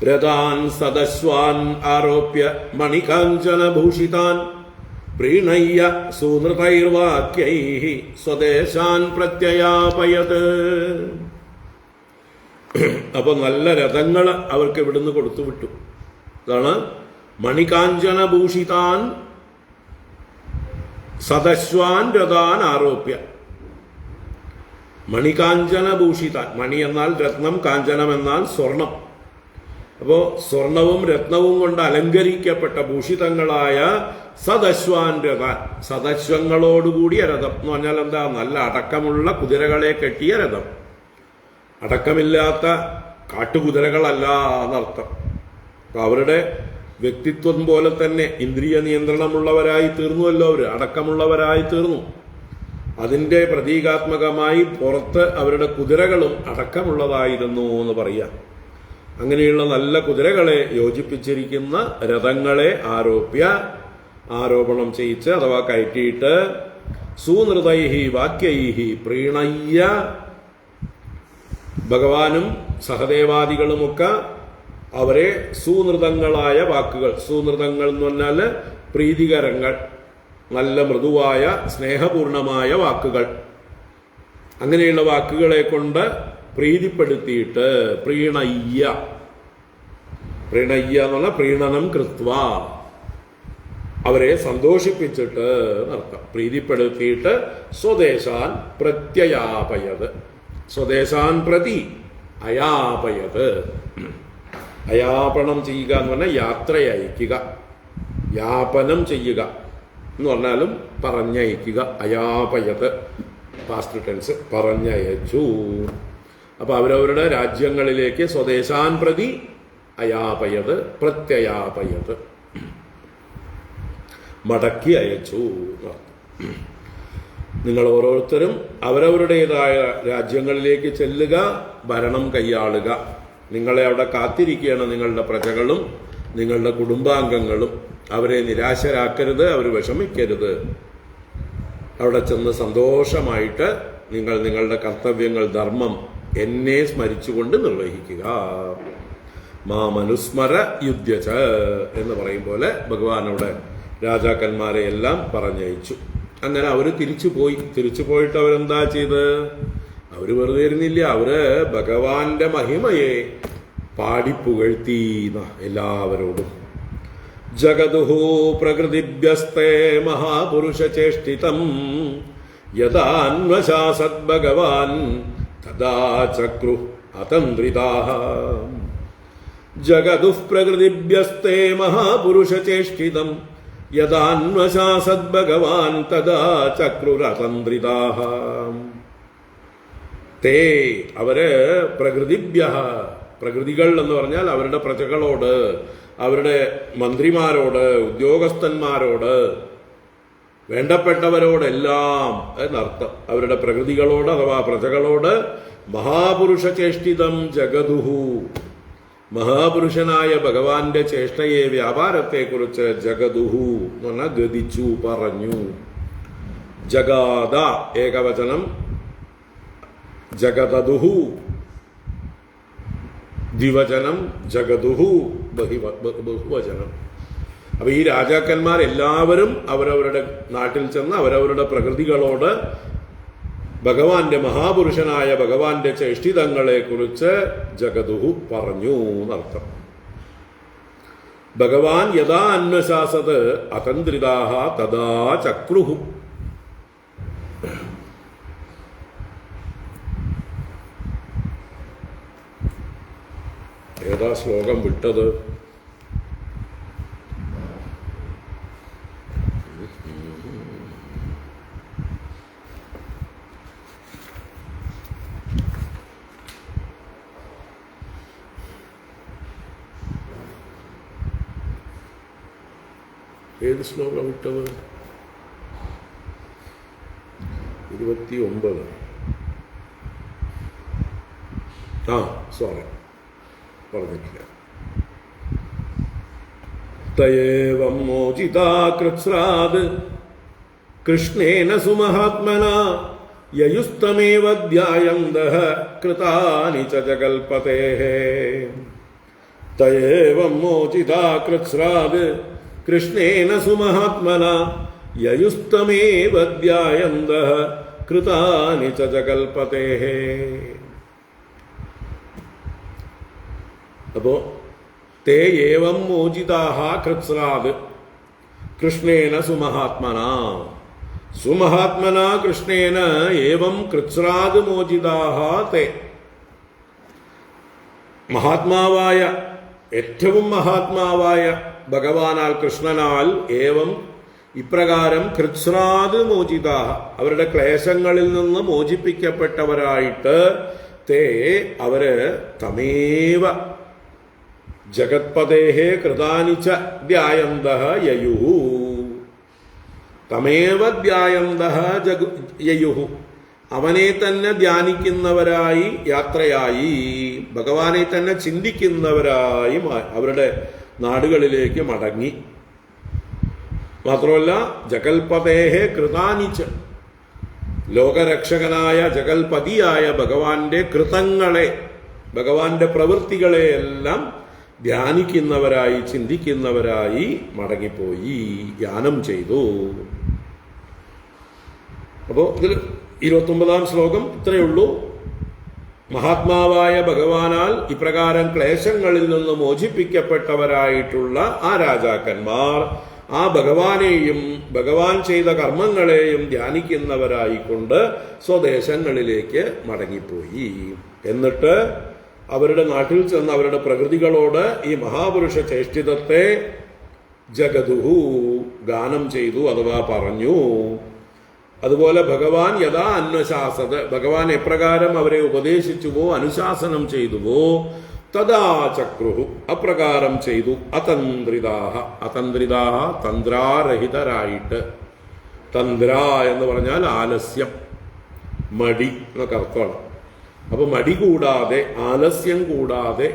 S1: രഥാൻ സദശ്വാൻ ആരോപ്യ മണികാഞ്ചനഭൂഷിതാൻ പ്രീണയ്യ സൂനൃതൈർവാക്യൈഃ സ്വദേശാൻ പ്രത്യയാപയത്. അപ്പൊ നല്ല രഥങ്ങൾ അവർക്ക് ഇവിടുന്ന് കൊടുത്തുവിട്ടു. അതാണ് മണികാഞ്ചനഭൂഷിതാൻ സദശ്വാൻ രഥാൻ ആരോപ്യ. മണികാഞ്ചനഭൂഷിതാൻ, മണി എന്നാൽ രത്നം, കാഞ്ചനം എന്നാൽ സ്വർണം. അപ്പോ സ്വർണവും രത്നവും കൊണ്ട് അലങ്കരിക്കപ്പെട്ട ഭൂഷിതങ്ങളായ സദശ്വാൻ രഥാൻ, സദശ്വങ്ങളോടുകൂടിയ രഥം എന്ന് പറഞ്ഞാൽ എന്താ? നല്ല അടക്കമുള്ള കുതിരകളെ കെട്ടിയ രഥം. അടക്കമില്ലാത്ത കാട്ടുകുതിരകളല്ല എന്നർത്ഥം. അപ്പൊ അവരുടെ വ്യക്തിത്വം പോലെ തന്നെ ഇന്ദ്രിയ നിയന്ത്രണമുള്ളവരായി തീർന്നുവല്ലോ, അവർ അടക്കമുള്ളവരായി തീർന്നു. അതിന്റെ പ്രതീകാത്മകമായി പുറത്ത് അവരുടെ കുതിരകളും അടക്കമുള്ളതായിരുന്നു എന്ന് പറയാം. അങ്ങനെയുള്ള നല്ല കുതിരകളെ യോജിപ്പിച്ചിരിക്കുന്ന രഥങ്ങളെ ആരോപണം ചെയ്യിച്ച് അഥവാ കയറ്റിയിട്ട് സൂനൃതൈഹി വാക്യൈഹി പ്രീണയ്യ, ഭഗവാനും സഹദേവാദികളുമൊക്കെ അവരെ സൂനൃതങ്ങളായ വാക്കുകൾ, സൂനൃതങ്ങൾ എന്ന് പറഞ്ഞാൽ പ്രീതികരങ്ങൾ, നല്ല മൃദുവായ സ്നേഹപൂർണമായ വാക്കുകൾ, അങ്ങനെയുള്ള വാക്കുകളെ കൊണ്ട് പ്രീതിപ്പെടുത്തിയിട്ട് പ്രീണയ്യ എന്ന് പറഞ്ഞാൽ പ്രീണനം കൃത്വ, അവരെ സന്തോഷിപ്പിച്ചിട്ട് നടത്താം, പ്രീതിപ്പെടുത്തിയിട്ട് സ്വദേശാൻ പ്രത്യയാപയത്, സ്വദേശാൻ പ്രതി അയാപയത്. അയാപണം ചെയ്യുക എന്ന് പറഞ്ഞാൽ യാത്രയയക്കുക, യാപനം ചെയ്യുക എന്ന് പറഞ്ഞാലും പറഞ്ഞയക്കുക. അയാപയത് പാസ്റ്റ് ടെൻസ്, പറഞ്ഞയച്ചു. അപ്പൊ അവരവരുടെ രാജ്യങ്ങളിലേക്ക് സ്വദേശാൻ പ്രതി അയാപയത് പ്രത്യയാപയത്, മടക്കി അയച്ചു. നിങ്ങൾ ഓരോരുത്തരും അവരവരുടേതായ രാജ്യങ്ങളിലേക്ക് ചെല്ലുക, ഭരണം കൈയാളുക. നിങ്ങളെ അവിടെ കാത്തിരിക്കുകയാണ് നിങ്ങളുടെ പ്രജകളും നിങ്ങളുടെ കുടുംബാംഗങ്ങളും. അവരെ നിരാശരാക്കരുത്, അവർ വിഷമിക്കരുത്. അവിടെ ചെന്ന് സന്തോഷമായിട്ട് നിങ്ങൾ നിങ്ങളുടെ കർത്തവ്യങ്ങൾ, ധർമ്മം എന്നെ സ്മരിച്ചുകൊണ്ട് നിർവഹിക്കുക. മാമനുസ്മര യുദ്ധ്യച എന്ന് പറയും പോലെ ഭഗവാൻ അവിടെ രാജാക്കന്മാരെ എല്ലാം പറഞ്ഞയച്ചു. അങ്ങനെ അവർ തിരിച്ചു പോയിട്ട് അവരെന്താ ചെയ്ത്? അവര് വെറുതെ ഇരുന്നില്ല, അവര് ഭഗവാന്റെ മഹിമയെ പാടിപ്പുകഴ്ത്തി എല്ലാവരോടും. ജഗതുഹു പ്രകൃതിഭ്യസ്തേ മഹാപുരുഷചേഷ്ടിതം യഥാന്വശാസത് ഭഗവാൻ തദാ ചക്രു അതന്ത്രിതാഃ. ജഗതുഃ പ്രകൃതിഭ്യസ്തേ മഹാപുരുഷചേഷ്ടിതം യഥാന്വശാസത് ഭഗവാൻ തദാ ചക്രുരതന്ത്രിതാഃ. തേ അവര് പ്രകൃതിഭ്യഃ, പ്രകൃതികൾ എന്ന് പറഞ്ഞാൽ അവരുടെ പ്രജകളോട്, അവരുടെ മന്ത്രിമാരോട്, ഉദ്യോഗസ്ഥന്മാരോട്, വേണ്ടപ്പെട്ടവരോടെല്ലാം എന്നർത്ഥം. അവരുടെ പ്രകൃതികളോട് അഥവാ പ്രജകളോട് മഹാപുരുഷചേഷ്ടിതം ജഗതുഹു, മഹാപുരുഷനായ ഭഗവാന്റെ ചേഷ്ടയെ വ്യാപാരത്തെക്കുറിച്ച് ജഗദുഹു എന്ന് പറഞ്ഞാൽ ഗതിച്ചു, പറഞ്ഞു. ജഗാദ ഏകവചനം, ജഗദുഹു ദ്വിവചനം, ജഗദുഹു ബഹുവചനം. അപ്പൊ ഈ രാജാക്കന്മാർ എല്ലാവരും അവരവരുടെ നാട്ടിൽ ചെന്ന് അവരവരുടെ പ്രകൃതികളോട് ഭഗവാന്റെ മഹാപുരുഷനായ ഭഗവാന്റെ ചേഷ്ടിതങ്ങളെ കുറിച്ച് ജഗദുഹു പറഞ്ഞു എന്നർത്ഥം. ഭഗവാൻ യഥാ അന്വശാസത് അതന്ത്രിതാഹ തഥാ ചക്രുഹു. ഏതാ ശ്ലോകം വിട്ടത്? ഏത് ശ്ലോകം വിട്ടത്? 29. സോറി, പറഞ്ഞിട്ടില്ല. തയേവം മോചിതാ കൃത്സ്രാത് കൃഷ്ണേന സുമഹാത്മന യയുസ്തമേവ ധ്യായന്തഃ കൃതാനി ച ജഗൽപതേഃ. തയേവം മോചിതാ കൃത്സ്രാത് കൃഷ്ണേന സുമഹാത്മന യയുസ്തമേവ ധ്യായന്തഃ കൃതാനി ച ജഗൽപതേഃ. അപ്പോ തേ ഏവം മോചിതാഹ കൃത്സ്രാത് കൃഷ്ണേന സുമഹാത്മന. സുമഹാത്മന കൃഷ്ണേന ഏവം കൃത്സ്രാത് മോചിതാഹ തേ. മഹാത്മാവായ, ഏറ്റവും മഹാത്മാവായ ഭഗവാനാൽ, കൃഷ്ണനാൽ ഏവം ഇപ്രകാരം കൃത്സ്രാത് മോചിതാഹ അവരുടെ ക്ലേശങ്ങളിൽ നിന്ന് മോചിപ്പിക്കപ്പെട്ടവരായിട്ട് തേ അവര് തമേവ ജഗത്പതേഃ കൃതാനി ച ധ്യായന്തഃ യയുഃ. തമേവ ധ്യായന്തഃ യയുഃ അവനെ തന്നെ ധ്യാനിക്കുന്നവരായി യാത്രയായി, ഭഗവാനെ തന്നെ ചിന്തിക്കുന്നവരായി അവരുടെ നാടുകളിലേക്ക് മടങ്ങി. മാത്രമല്ല ജഗൽപതേഃ കൃതാനി ച ലോകരക്ഷകനായ ജഗൽപതിയായ ഭഗവാന്റെ കൃതങ്ങളെ, ഭഗവാന്റെ പ്രവൃത്തികളെയെല്ലാം ധ്യാനിക്കുന്നവരായി ചിന്തിക്കുന്നവരായി മടങ്ങിപ്പോയി, ധ്യാനം ചെയ്തു. അപ്പോ ഇതിൽ 29-ാം ശ്ലോകം ഇത്രയേ ഉള്ളൂ. മഹാത്മാവായ ഭഗവാനാൽ ഇപ്രകാരം ക്ലേശങ്ങളിൽ നിന്ന് മോചിപ്പിക്കപ്പെട്ടവരായിട്ടുള്ള ആ രാജാക്കന്മാർ ആ ഭഗവാനെയും ഭഗവാൻ ചെയ്ത കർമ്മങ്ങളെയും ധ്യാനിക്കുന്നവരായിക്കൊണ്ട് സ്വദേശങ്ങളിലേക്ക് മടങ്ങിപ്പോയി. എന്നിട്ട് അവരുടെ നാട്ടിൽ ചെന്ന് അവരുടെ പ്രകൃതികളോട് ഈ മഹാപുരുഷ ചേഷ്ടിതത്തെ ജഗദുഹു ഗാനം ചെയ്തു അഥവാ പറഞ്ഞു. അതുപോലെ ഭഗവാൻ യഥാ അന്വശാസത് ഭഗവാൻ എപ്രകാരം അവരെ ഉപദേശിച്ചുവോ അനുശാസനം ചെയ്തുവോ തഥാ ചക്രുഹു അപ്രകാരം ചെയ്തു. അതന്ത്രിതാഹ, അതന്ത്രിതാഹ തന്ത്രാരഹിതരായിട്ട്. തന്ത്ര എന്ന് പറഞ്ഞാൽ ആലസ്യം, മടി എന്നൊക്കെ അർത്ഥമാണ്. അപ്പൊ മടി കൂടാതെ, ആലസ്യം കൂടാതെ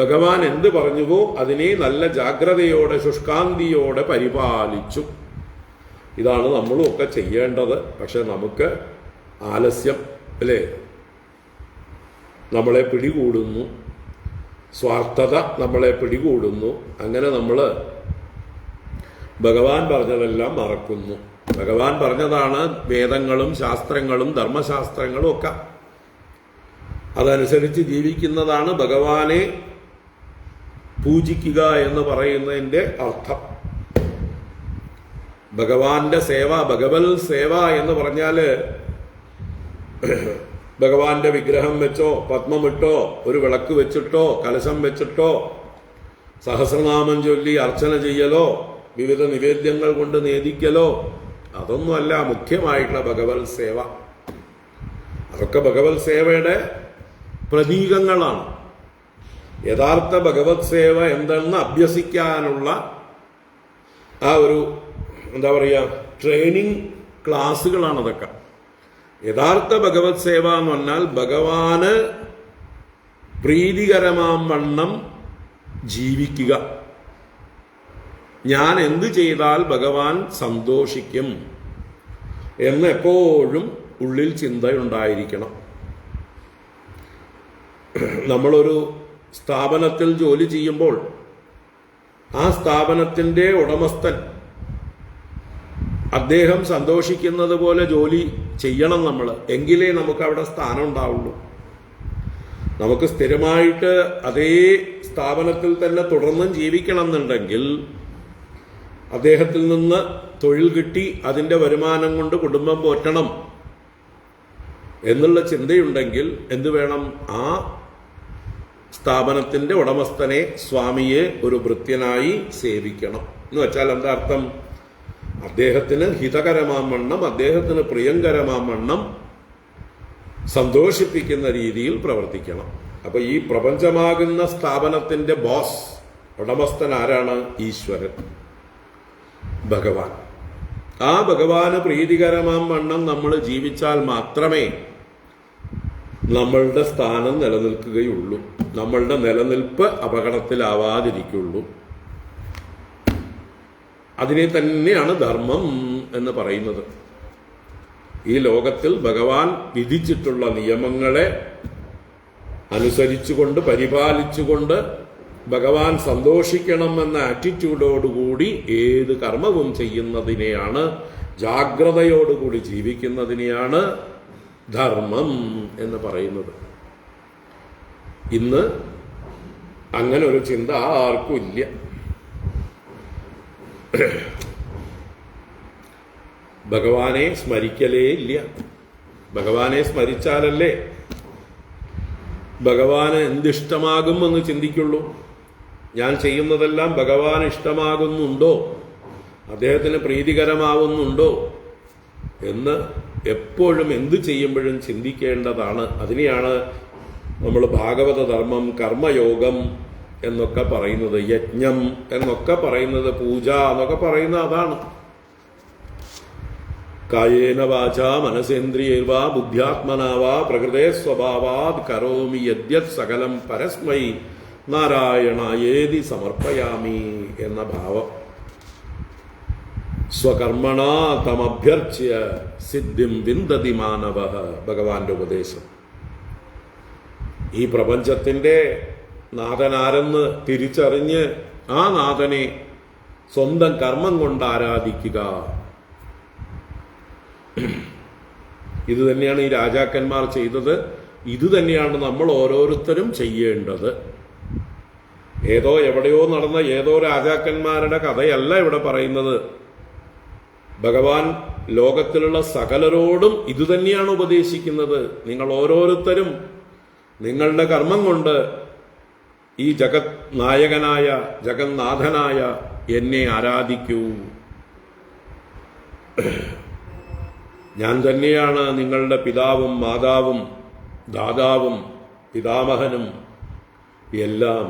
S1: ഭഗവാൻ എന്ത് പറഞ്ഞുവോ അതിനെ നല്ല ജാഗ്രതയോടെ ശുഷ്കാന്തിയോടെ പരിപാലിച്ചു. ഇതാണ് നമ്മളും ഒക്കെ ചെയ്യേണ്ടത്. പക്ഷെ നമുക്ക് ആലസ്യം അല്ലേ നമ്മളെ പിടികൂടുന്നു, സ്വാർത്ഥത നമ്മളെ പിടികൂടുന്നു. അങ്ങനെ നമ്മൾ ഭഗവാൻ പറഞ്ഞതെല്ലാം മറക്കുന്നു. ഭഗവാൻ പറഞ്ഞതാണ് വേദങ്ങളും ശാസ്ത്രങ്ങളും ധർമ്മശാസ്ത്രങ്ങളും ഒക്കെ. അതനുസരിച്ച് ജീവിക്കുന്നതാണ് ഭഗവാനെ പൂജിക്കുക എന്ന് പറയുന്നതിൻ്റെ അർത്ഥം. ഭഗവാന്റെ സേവ, ഭഗവത് സേവ എന്ന് പറഞ്ഞാല് ഭഗവാന്റെ വിഗ്രഹം വെച്ചോ പത്മമിട്ടോ ഒരു വിളക്ക് വെച്ചിട്ടോ കലശം വെച്ചിട്ടോ സഹസ്രനാമം ചൊല്ലി അർച്ചന ചെയ്യലോ വിവിധ നിവേദ്യങ്ങൾ കൊണ്ട് നേദിക്കലോ അതൊന്നുമല്ല മുഖ്യമായിട്ടുള്ള ഭഗവത് സേവ. അതൊക്കെ ഭഗവത് സേവയുടെ പ്രതീകങ്ങളാണ്. യഥാർത്ഥ ഭഗവത് സേവ എന്തെന്ന് അഭ്യസിക്കാനുള്ള ആ ഒരു എന്താ പറയുക ട്രെയിനിങ് ക്ലാസ്സുകളാണ് അതൊക്കെ. യഥാർത്ഥ ഭഗവത് സേവ എന്ന് പറഞ്ഞാൽ ഭഗവാന് പ്രീതികരമാം വണ്ണം ജീവിക്കുക. ഞാൻ എന്ത് ചെയ്താൽ ഭഗവാൻ സന്തോഷിക്കും എന്ന് എപ്പോഴും ഉള്ളിൽ ചിന്തയുണ്ടായിരിക്കണം. നമ്മളൊരു സ്ഥാപനത്തിൽ ജോലി ചെയ്യുമ്പോൾ ആ സ്ഥാപനത്തിൻ്റെ ഉടമസ്ഥൻ അദ്ദേഹം സന്തോഷിക്കുന്നത് പോലെ ജോലി ചെയ്യണം നമ്മൾ, എങ്കിലേ നമുക്ക് അവിടെ സ്ഥാനം ഉണ്ടാവുള്ളൂ. നമുക്ക് സ്ഥിരമായിട്ട് അതേ സ്ഥാപനത്തിൽ തന്നെ തുടർന്നും ജീവിക്കണം എന്നുണ്ടെങ്കിൽ അദ്ദേഹത്തിൽ നിന്ന് തൊഴിൽ കിട്ടി അതിൻ്റെ വരുമാനം കൊണ്ട് കുടുംബം പോറ്റണം എന്നുള്ള ചിന്തയുണ്ടെങ്കിൽ എന്തു വേണം? ആ സ്ഥാപനത്തിൻ്റെ ഉടമസ്ഥനെ, സ്വാമിയെ ഒരു ഭൃത്യനായി സേവിക്കണം. എന്ന് വെച്ചാൽ എന്താ അർത്ഥം? അദ്ദേഹത്തിന് ഹിതകരമാം വണ്ണം, അദ്ദേഹത്തിന് പ്രിയങ്കരമാം വണ്ണം സന്തോഷിപ്പിക്കുന്ന രീതിയിൽ പ്രവർത്തിക്കണം. അപ്പൊ ഈ പ്രപഞ്ചമാകുന്ന സ്ഥാപനത്തിന്റെ ബോസ്, ഉടമസ്ഥൻ ആരാണ്? ഈശ്വരൻ, ഭഗവാൻ. ആ ഭഗവാന് പ്രീതികരമാം വണ്ണം നമ്മൾ ജീവിച്ചാൽ മാത്രമേ നമ്മളുടെ സ്ഥാനം നിലനിൽക്കുകയുള്ളൂ, നമ്മളുടെ നിലനിൽപ്പ് അപകടത്തിലാവാതിരിക്കുള്ളൂ. അതിനെ തന്നെയാണ് ധർമ്മം എന്ന് പറയുന്നത്. ഈ ലോകത്തിൽ ഭഗവാൻ വിധിച്ചിട്ടുള്ള നിയമങ്ങളെ അനുസരിച്ചുകൊണ്ട് പരിപാലിച്ചുകൊണ്ട് ഭഗവാൻ സന്തോഷിക്കണമെന്ന ആറ്റിറ്റ്യൂഡോടുകൂടി ഏത് കർമ്മവും ചെയ്യുന്നതിനെയാണ്, ജാഗ്രതയോടുകൂടി ജീവിക്കുന്നതിനെയാണ് ധർമ്മം എന്ന് പറയുന്നത്. ഇന്ന് അങ്ങനെ ഒരു ചിന്ത ആർക്കും ഇല്ല. ഭഗവാനെ സ്മരിക്കലേ ഇല്ല. ഭഗവാനെ സ്മരിച്ചാലല്ലേ ഭഗവാന് എന്തിഷ്ടമാകും എന്ന് ചിന്തിക്കുള്ളൂ. ഞാൻ ചെയ്യുന്നതെല്ലാം ഭഗവാന് ഇഷ്ടമാകുന്നുണ്ടോ, അദ്ദേഹത്തിന് പ്രീതികരമാവുന്നുണ്ടോ എന്ന് എപ്പോഴും എന്ത് ചെയ്യുമ്പോഴും ചിന്തിക്കേണ്ടതാണ്. അതിനെയാണ് നമ്മൾ ഭാഗവത ധർമ്മം, കർമ്മയോഗം എന്നൊക്കെ പറയുന്നത്, യജ്ഞം എന്നൊക്കെ പറയുന്നത്, പൂജ എന്നൊക്കെ പറയുന്നത് അതാണ്. കായേന വാചാ മനസേന്ദ്രിയൈർവാ ബുദ്ധ്യാത്മനാ വാ പ്രകൃതേ സ്വഭാവാത് കരോമി യദ്യത് സകലം പരസ്മൈ നാരായണായേതി സമർപ്പയാമി എന്ന ഭാവം. സ്വകർമ്മണാ തമഭ്യർച്ച്യ സിദ്ധിം വിന്ദതി മാനവഃ, ഭഗവാന്റെ ഉപദേശം. ഈ പ്രപഞ്ചത്തിന്റെ നാഥനാരെന്ന് തിരിച്ചറിഞ്ഞ് ആ നാഥനെ സ്വന്തം കർമ്മം കൊണ്ട് ആരാധിക്കുക. ഇത് തന്നെയാണ് ഈ രാജാക്കന്മാർ ചെയ്തത്. ഇത് തന്നെയാണ് നമ്മൾ ഓരോരുത്തരും ചെയ്യേണ്ടത്. ഏതോ എവിടെയോ നടന്ന ഏതോ രാജാക്കന്മാരുടെ കഥയല്ല ഇവിടെ പറയുന്നത്. ഭഗവാൻ ലോകത്തിലുള്ള സകലരോടും ഇതുതന്നെയാണ് ഉപദേശിക്കുന്നത്. നിങ്ങൾ ഓരോരുത്തരും നിങ്ങളുടെ കർമ്മം കൊണ്ട് ഈ ജഗത് നായകനായ, ജഗന്നാഥനായ എന്നെ ആരാധിക്കൂ. ഞാൻ തന്നെയാണ് നിങ്ങളുടെ പിതാവും മാതാവും ദാതാവും പിതാമഹനും എല്ലാം.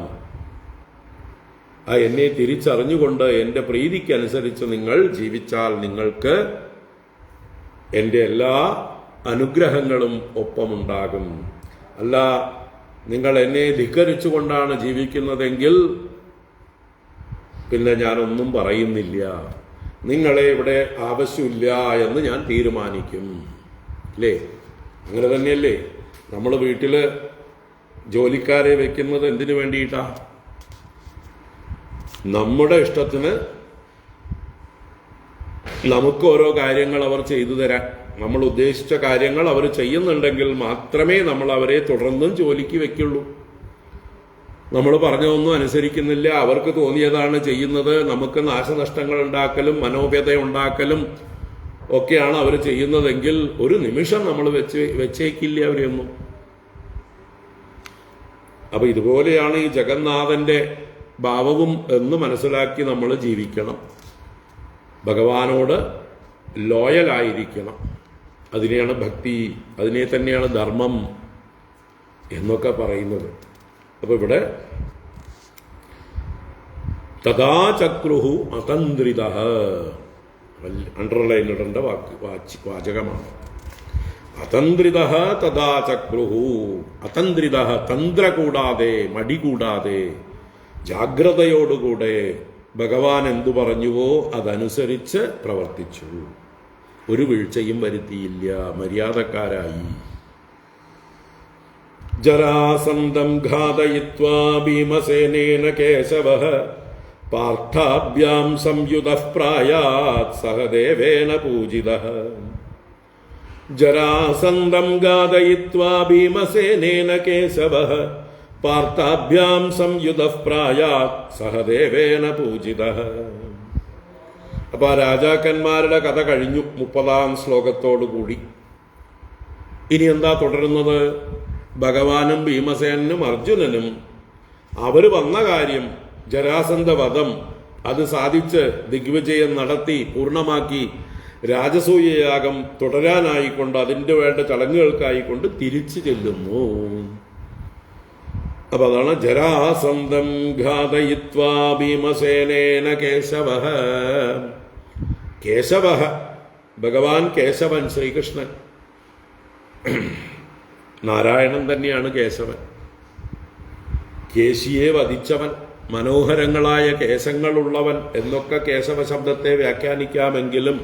S1: ആ എന്നെ തിരിച്ചറിഞ്ഞുകൊണ്ട് എൻ്റെ പ്രീതിക്കനുസരിച്ച് നിങ്ങൾ ജീവിച്ചാൽ നിങ്ങൾക്ക് എൻ്റെ എല്ലാ അനുഗ്രഹങ്ങളും ഒപ്പമുണ്ടാകും. അല്ല, നിങ്ങൾ എന്നെ ധിക്കരിച്ചുകൊണ്ടാണ് ജീവിക്കുന്നതെങ്കിൽ പിന്നെ ഞാനൊന്നും പറയുന്നില്ല, നിങ്ങളെ ഇവിടെ ആവശ്യമില്ല എന്ന് ഞാൻ തീരുമാനിക്കും. അല്ലേ? അങ്ങനെ തന്നെയല്ലേ നമ്മൾ വീട്ടിൽ ജോലിക്കാരെ വെക്കുന്നത്? എന്തിനു വേണ്ടിയിട്ടാ? നമ്മുടെ ഇഷ്ടത്തിന് നമുക്ക് ഓരോ കാര്യങ്ങൾ അവർ ചെയ്തു തരാൻ, നമ്മൾ ഉദ്ദേശിച്ച കാര്യങ്ങൾ അവർ ചെയ്യുന്നുണ്ടെങ്കിൽ മാത്രമേ നമ്മൾ അവരെ തുടർന്നും ജോലിക്ക് വെക്കുള്ളൂ. നമ്മൾ പറഞ്ഞതൊന്നും അനുസരിക്കുന്നില്ല, അവർക്ക് തോന്നിയതാണ് ചെയ്യുന്നത്, നമുക്ക് നാശനഷ്ടങ്ങൾ ഉണ്ടാക്കലും മനോവ്യത ഉണ്ടാക്കലും ഒക്കെയാണ് അവർ ചെയ്യുന്നതെങ്കിൽ ഒരു നിമിഷം നമ്മൾ വെച്ചേക്കില്ല അവരെയൊന്നും. അപ്പൊ ഇതുപോലെയാണ് ഈ ജഗന്നാഥന്റെ ഭാവവും എന്ന് മനസ്സിലാക്കി നമ്മൾ ജീവിക്കണം. ഭഗവാനോട് ലോയലായിരിക്കണം. അതിനെയാണ് ഭക്തി, അതിനെ തന്നെയാണ് ധർമ്മം എന്നൊക്കെ പറയുന്നത്. അപ്പൊ ഇവിടെ തഥാ ചക്രുഹു അതന്ത്രിതഃ, അണ്ടർലൈൻ ഇടേണ്ട വാചകമാണ്. അതന്ത്രിത തഥാ ചക്രുഹു. അതന്ത്രിത, തന്ത്ര കൂടാതെ, മടി കൂടാതെ, ജാഗ്രതയോടുകൂടെ ഭഗവാൻ എന്തു പറഞ്ഞുവോ അതനുസരിച്ച് പ്രവർത്തിച്ചു. ഒരു വീഴ്ചയും വരുത്തിയില്ല, മര്യാദക്കാരായി. ജരാസന്ധം ഘാതയിത്വാ ഭീമസേനേന കേശവഃ പാർത്ഥാഭ്യാം സംയുതഃ പ്രായാത് സഹദേവേന പൂജിതഃ. ജരാസന്ധം ഘാതയിത്വാ ഭീമസേനേന കേശവഃ പാർത്ഥാഭ്യാം സംയുതഃ പ്രായാത് സഹദേവേന പൂജിതഃ. അപ്പൊ ആ രാജാക്കന്മാരുടെ കഥ കഴിഞ്ഞു 30-ാം ശ്ലോകത്തോടു കൂടി. ഇനി എന്താ തുടരുന്നത്? ഭഗവാനും ഭീമസേനും അർജുനനും അവർ വന്ന കാര്യം ജരാസന്ധ വധം അത് സാധിച്ച് ദിഗ്വിജയം നടത്തി പൂർണ്ണമാക്കി രാജസൂയയാഗം തുടരാനായിക്കൊണ്ട് അതിൻ്റെ വേണ്ട ചടങ്ങുകൾക്കായിക്കൊണ്ട് തിരിച്ചു ചെല്ലുന്നു. അപ്പൊ അതാണ് ജരാസന്ധം ഘാതയിത്വാ ഭീമസേനേന കേശവഃ. കേശവഃ, ഭഗവാൻ കേശവൻ, ശ്രീകൃഷ്ണൻ. നാരായണൻ തന്നെയാണ് കേശവൻ. കേശിയെ വധിച്ചവൻ, മനോഹരങ്ങളായ കേശങ്ങളുള്ളവൻ എന്നൊക്കെ കേശവ ശബ്ദത്തെ വ്യാഖ്യാനിക്കാമെങ്കിലും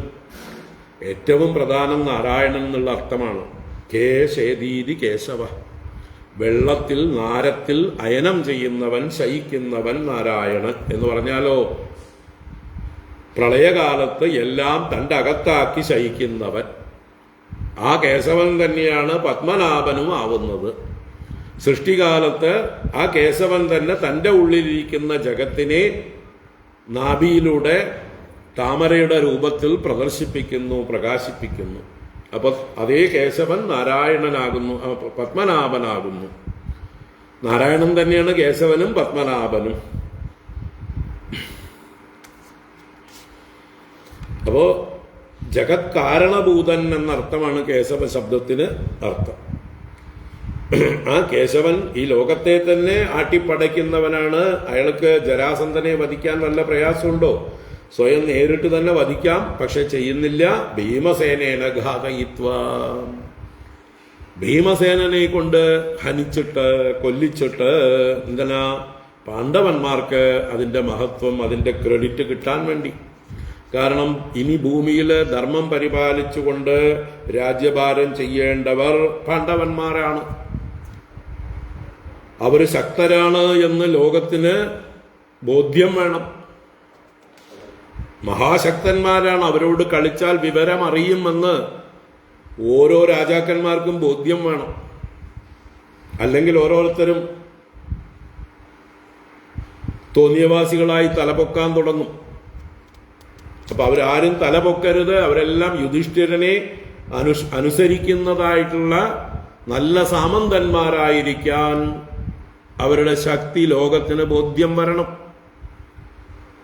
S1: ഏറ്റവും പ്രധാനം നാരായണൻ എന്നുള്ള അർത്ഥമാണ്. കേശേദീതി കേശവ, വെള്ളത്തിൽ നാരത്തിൽ അയനം ചെയ്യുന്നവൻ, ശയിക്കുന്നവൻ നാരായണൻ എന്ന് പറഞ്ഞാലോ പ്രളയകാലത്ത് എല്ലാം തൻ്റെ അകത്താക്കി ശയിക്കുന്നവൻ. ആ കേശവൻ തന്നെയാണ് പത്മനാഭനും ആവുന്നത്. സൃഷ്ടികാലത്ത് ആ കേശവൻ തന്നെ തൻ്റെ ഉള്ളിലിരിക്കുന്ന ജഗത്തിനെ നാഭിയിലൂടെ താമരയുടെ രൂപത്തിൽ പ്രദർശിപ്പിക്കുന്നു, പ്രകാശിപ്പിക്കുന്നു. അപ്പൊ അതേ കേശവൻ നാരായണനാകുന്നു, പത്മനാഭനാകുന്നു. നാരായണൻ തന്നെയാണ് കേശവനും പത്മനാഭനും. അപ്പോ ജഗത് കാരണഭൂതൻ എന്നർത്ഥമാണ് കേശവ ശബ്ദത്തിന് അർത്ഥം. ആ കേശവൻ ഈ ലോകത്തെ തന്നെ ആട്ടിപ്പടയ്ക്കുന്നവനാണ്. അയാൾക്ക് ജരാസന്ധനെ വധിക്കാൻ വല്ല പ്രയാസമുണ്ടോ? സ്വയം നേരിട്ട് തന്നെ വധിക്കാം, പക്ഷെ ചെയ്യുന്നില്ല. ഭീമസേനേന ഘാതയിത്വാ, ഭീമസേനനെ കൊണ്ട് ഹനിച്ചിട്ട് കൊല്ലിച്ചിട്ട് എന്തിനാ? പാണ്ഡവന്മാർക്ക് അതിന്റെ മഹത്വം, അതിന്റെ ക്രെഡിറ്റ് കിട്ടാൻ വേണ്ടി. കാരണം ഇനി ഭൂമിയിൽ ധർമ്മം പരിപാലിച്ചുകൊണ്ട് രാജ്യഭാരം ചെയ്യേണ്ടവർ പാണ്ഡവന്മാരാണ്. അവർ ശക്തരാണ് എന്ന് ലോകത്തിന് ബോധ്യം വേണം. മഹാശക്തന്മാരാണ്, അവരോട് കളിച്ചാൽ വിവരം അറിയുമെന്ന് ഓരോ രാജാക്കന്മാർക്കും ബോധ്യം വേണം. അല്ലെങ്കിൽ ഓരോരുത്തരും തോന്നിയവാസികളായി തലപൊക്കാൻ തുടങ്ങും. അപ്പൊ അവരാരും തലപൊക്കരുത്. അവരെല്ലാം യുധിഷ്ഠിരനെ അനുസരിക്കുന്നതായിട്ടുള്ള നല്ല സാമന്തന്മാരായിരിക്കാൻ അവരുടെ ശക്തി ലോകത്തിന് ബോധ്യം വരണം.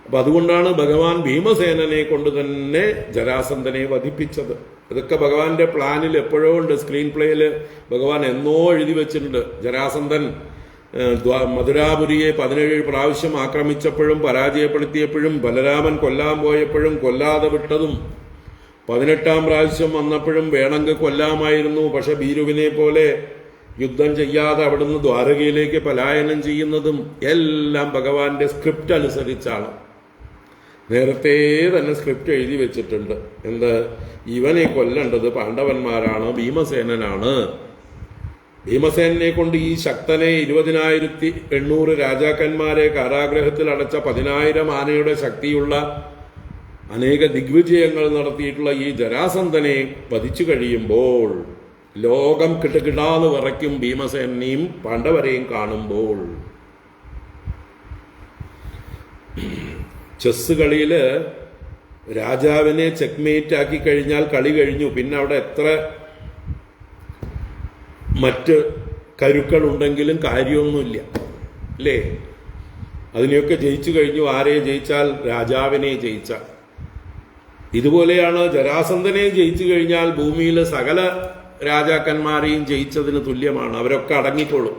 S1: അപ്പൊ അതുകൊണ്ടാണ് ഭഗവാൻ ഭീമസേനനെ കൊണ്ട് തന്നെ ജരാസന്ധനെ വധിപ്പിച്ചത്. ഇതൊക്കെ ഭഗവാന്റെ പ്ലാനിൽ എപ്പോഴോ ഉണ്ട്. സ്ക്രീൻ പ്ലേയില് ഭഗവാൻ എന്നോ എഴുതി വെച്ചിട്ടുണ്ട്. ജരാസന്ധൻ മധുരാപുരിയെ 17 പ്രാവശ്യം ആക്രമിച്ചപ്പോഴും പരാജയപ്പെടുത്തിയപ്പോഴും ബലരാമൻ കൊല്ലാൻ പോയപ്പോഴും കൊല്ലാതെ വിട്ടതും 18-ാം പ്രാവശ്യം വന്നപ്പോഴും വേണമെങ്കിൽ കൊല്ലാമായിരുന്നു, പക്ഷെ ഭീരുവിനെ പോലെ യുദ്ധം ചെയ്യാതെ അവിടുന്ന് ദ്വാരകയിലേക്ക് പലായനം ചെയ്യുന്നതും എല്ലാം ഭഗവാന്റെ സ്ക്രിപ്റ്റ് അനുസരിച്ചാണ്. നേരത്തെ തന്നെ സ്ക്രിപ്റ്റ് എഴുതി വെച്ചിട്ടുണ്ട്. എന്ത്? ഇവനെ കൊല്ലേണ്ടത് പാണ്ഡവന്മാരാണ്, ഭീമസേനനാണ്. ഭീമസേനെ കൊണ്ട് ഈ ശക്തനെ 20,800 രാജാക്കന്മാരെ കാരാഗ്രഹത്തിൽ അടച്ച 10,000 ആനയുടെ ശക്തിയുള്ള അനേക ദിഗ്വിജയങ്ങൾ നടത്തിയിട്ടുള്ള ഈ ജരാസന്ധനെ വധിച്ചു കഴിയുമ്പോൾ ലോകം കിട്ടുകിടാന്ന് വിറയ്ക്കും ഭീമസേനെയും പാണ്ഡവരെയും കാണുമ്പോൾ. ചെസ് കളിയില് രാജാവിനെ ചെക്ക്മേറ്റ് ആക്കി കഴിഞ്ഞാൽ കളി കഴിഞ്ഞു. പിന്നെ അവിടെ എത്ര മറ്റ് കരുക്കളുണ്ടെങ്കിലും കാര്യമൊന്നുമില്ല, അല്ലേ? അതിനെയൊക്കെ ജയിച്ചു കഴിഞ്ഞു. ആരെ ജയിച്ചാൽ? രാജാവിനെ ജയിച്ചാൽ. ഇതുപോലെയാണ് ജരാസന്ധനെ ജയിച്ചു കഴിഞ്ഞാൽ ഭൂമിയിലെ സകല രാജാക്കന്മാരെയും ജയിച്ചതിന് തുല്യമാണ്. അവരൊക്കെ അടങ്ങിക്കൊള്ളും.